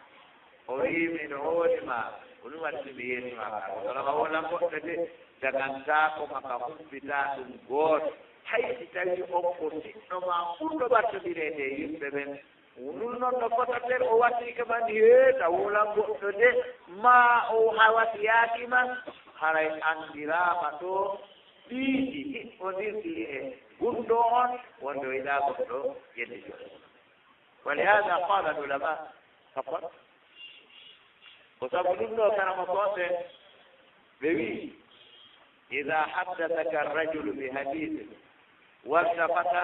أريد أولما ولما تبيني ما ولما أولا مؤمن دعانتاكو مكهم بتاعهم غور حيث تجي أمكوسي نما كل بات بيرده يسبن ونون نفتر أواتي كمان يهتا أولا مؤمن ما أو هواتياتي من هراي أندرا ماتو بيجي ونرسي غندون وندو إلى غندو يدجو ولهذا قال العلماء فقط وسبب له كان مصوته بوي إذا حدثك الرجل بحديث والتفت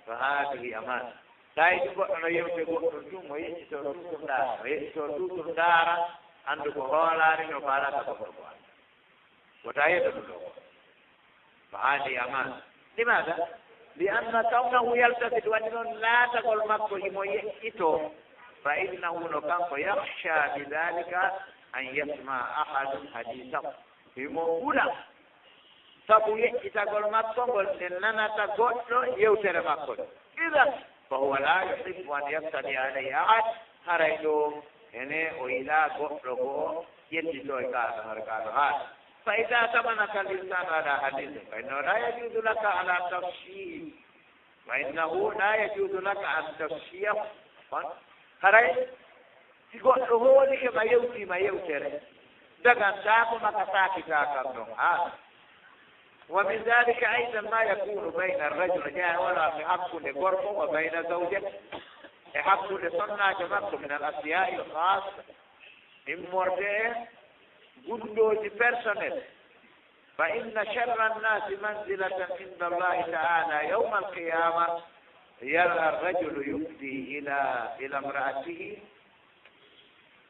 فهذه أمان لا يجب أن يمسك الجمع ويسوتوك دارا عندك غولار وقالا تبقى وتعيد له فهذه أمان لماذا؟ لأن كونه يلتفت وأنه لا تقول مكو يميئته فإنه لكان يخشى بذلك أن يسمع أحد حديثه بمولا سبوي إتقول مكو إننا تقول يوتر مكو إذا فهو لا يحب أن يفتدي عليه أحد هريدو هنا وإذا قلقه يتجوه كارهات فإذا تمنك الإنسان على حديث فإنه لا يجوز لك على تفشيه وإنه لا يجوز لك أن تفشيه هري تقول هو لك ما يوتي ما يوتر دقان تاكو ما تساكي تاكم ومن ذلك أيضا ما يكون بين الرجل جاء ولا في حق لقربه وبين زوجه حق لصنع جمعته من الأشياء الخاصة من مرده قدوة بيرسونيل فإن شر الناس منزلة عند الله تعالى يوم القيامة يرى الرجل يفدي إلى امرأته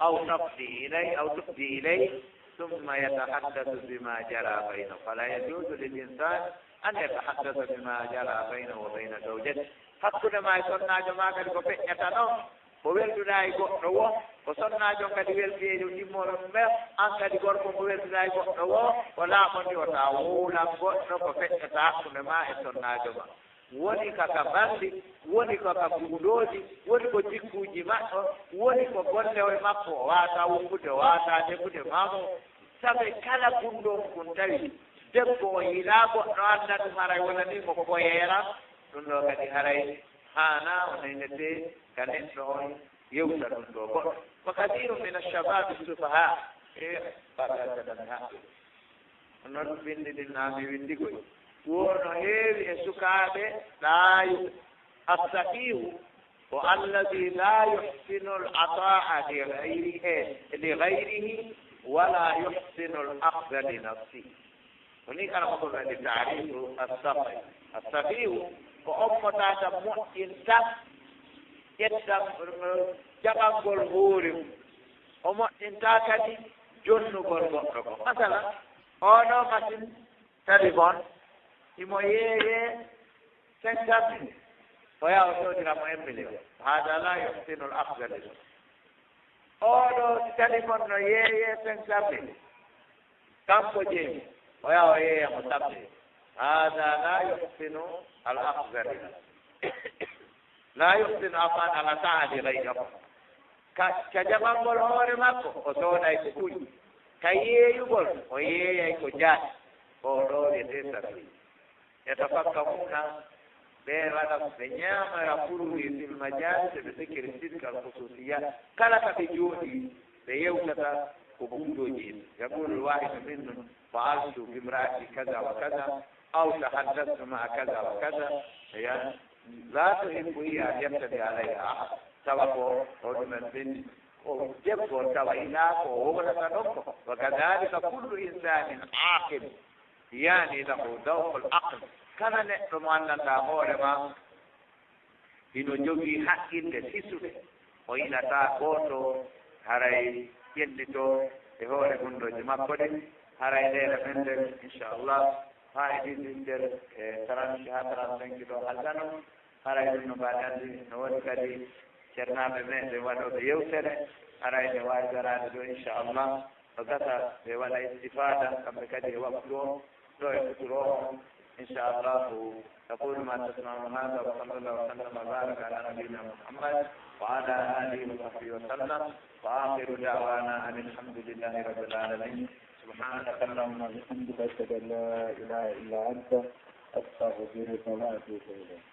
أو تفدي إليه أو تفدي إليه ثم يتحدث بما جرى بينه فلا يجوز للإنسان أن يتحدث بما جرى بينه وبين زوجته حتى ما يصنع جماعة الكفية وبيلدنا يقول وصلنا جون كديل في يوم أن كديكور بيلدنا يقول ولا من يوتاو لا بقول كفية تأكل ما يصنع جماعة woni kaka bandi woni kaka bugudoji woni ko jikkuji makko woni ko golle o makko wata wumbude wata defude mamo sabe kala gundon kun tawi debbo o yila goɗɗo anda ɗum haray wona ni ko koyera ɗum ɗo kadi haray hana onenete ka neɗɗo on yewta ɗum ɗo goɗɗo wa kathiru min alshababi sufaha ɓaɗaɗaɗa noon bindi ɗin nami windigoy wono heewi e sukaaɓe ɗaayu assahihu ko alladi la yuhsinu l ataa ligayrihi wala yuhsinu l akda li nafsihi woni kala ko ɗoɗi tarifu assahihu ko ommotata moƴƴinta ƴetta jaɓangol hoore mum o moƴƴinta kadi jonnugol goɗɗo ko masalan oɗo machine téléphone imo yeeye 50 o yaha o soodira mo 1 million hada la yuhsinu l afdal oɗo téléphone no yeeye 50 kanko jeemi o yaha o yeeya mo sabde hada la yuhsinu al afdal la yuhsinu afan ala taadi gayrahu ka jaɓangol hoore makko o sooday ko kuƴi ka yeeyugol o yeeyay ko jaaɗi o ɗo wiyete sabi يتفقهون بيرا بنيامة يقولوا في المجالس بذكر تلك الخصوصيات كلا بجودي بيوتة قبول جيد يقول الواحد منهم فعلت بامرأتي كذا وكذا أو تحدثت مع كذا وكذا يعني لا تحب هي أن يبتدي عليها أحد سواء رجل بنت وجب تويناك وهو لتنقه وكذلك كل إنسان عاقل يعني له ذوق العقل كان نحن أننا هورما إنه جوجي حقين تسيسوه وإن تاكوتو هراي يندتو هوري كندو جمع قدم هراي دير مندر إن شاء الله هاي دي دير تران شهاتران سنجدو حسنو هراي دي نبادان نوان كدي شرنا بمين دي وانو دي يوسر هراي دي واجران دو إن شاء الله وقتا دي وانا استفادة كم كدي وقتو لو يفترون إن شاء الله تقول ما تسمعون هذا، وصلى الله وسلم وبارك على نبينا محمد وعلى آله وصحبه وسلم، وآخر دعوانا أن الحمد لله رب العالمين. سبحانك اللهم وبحمدك أشهد أن لا إله إلا أنت أستغفرك وأتوب إليك.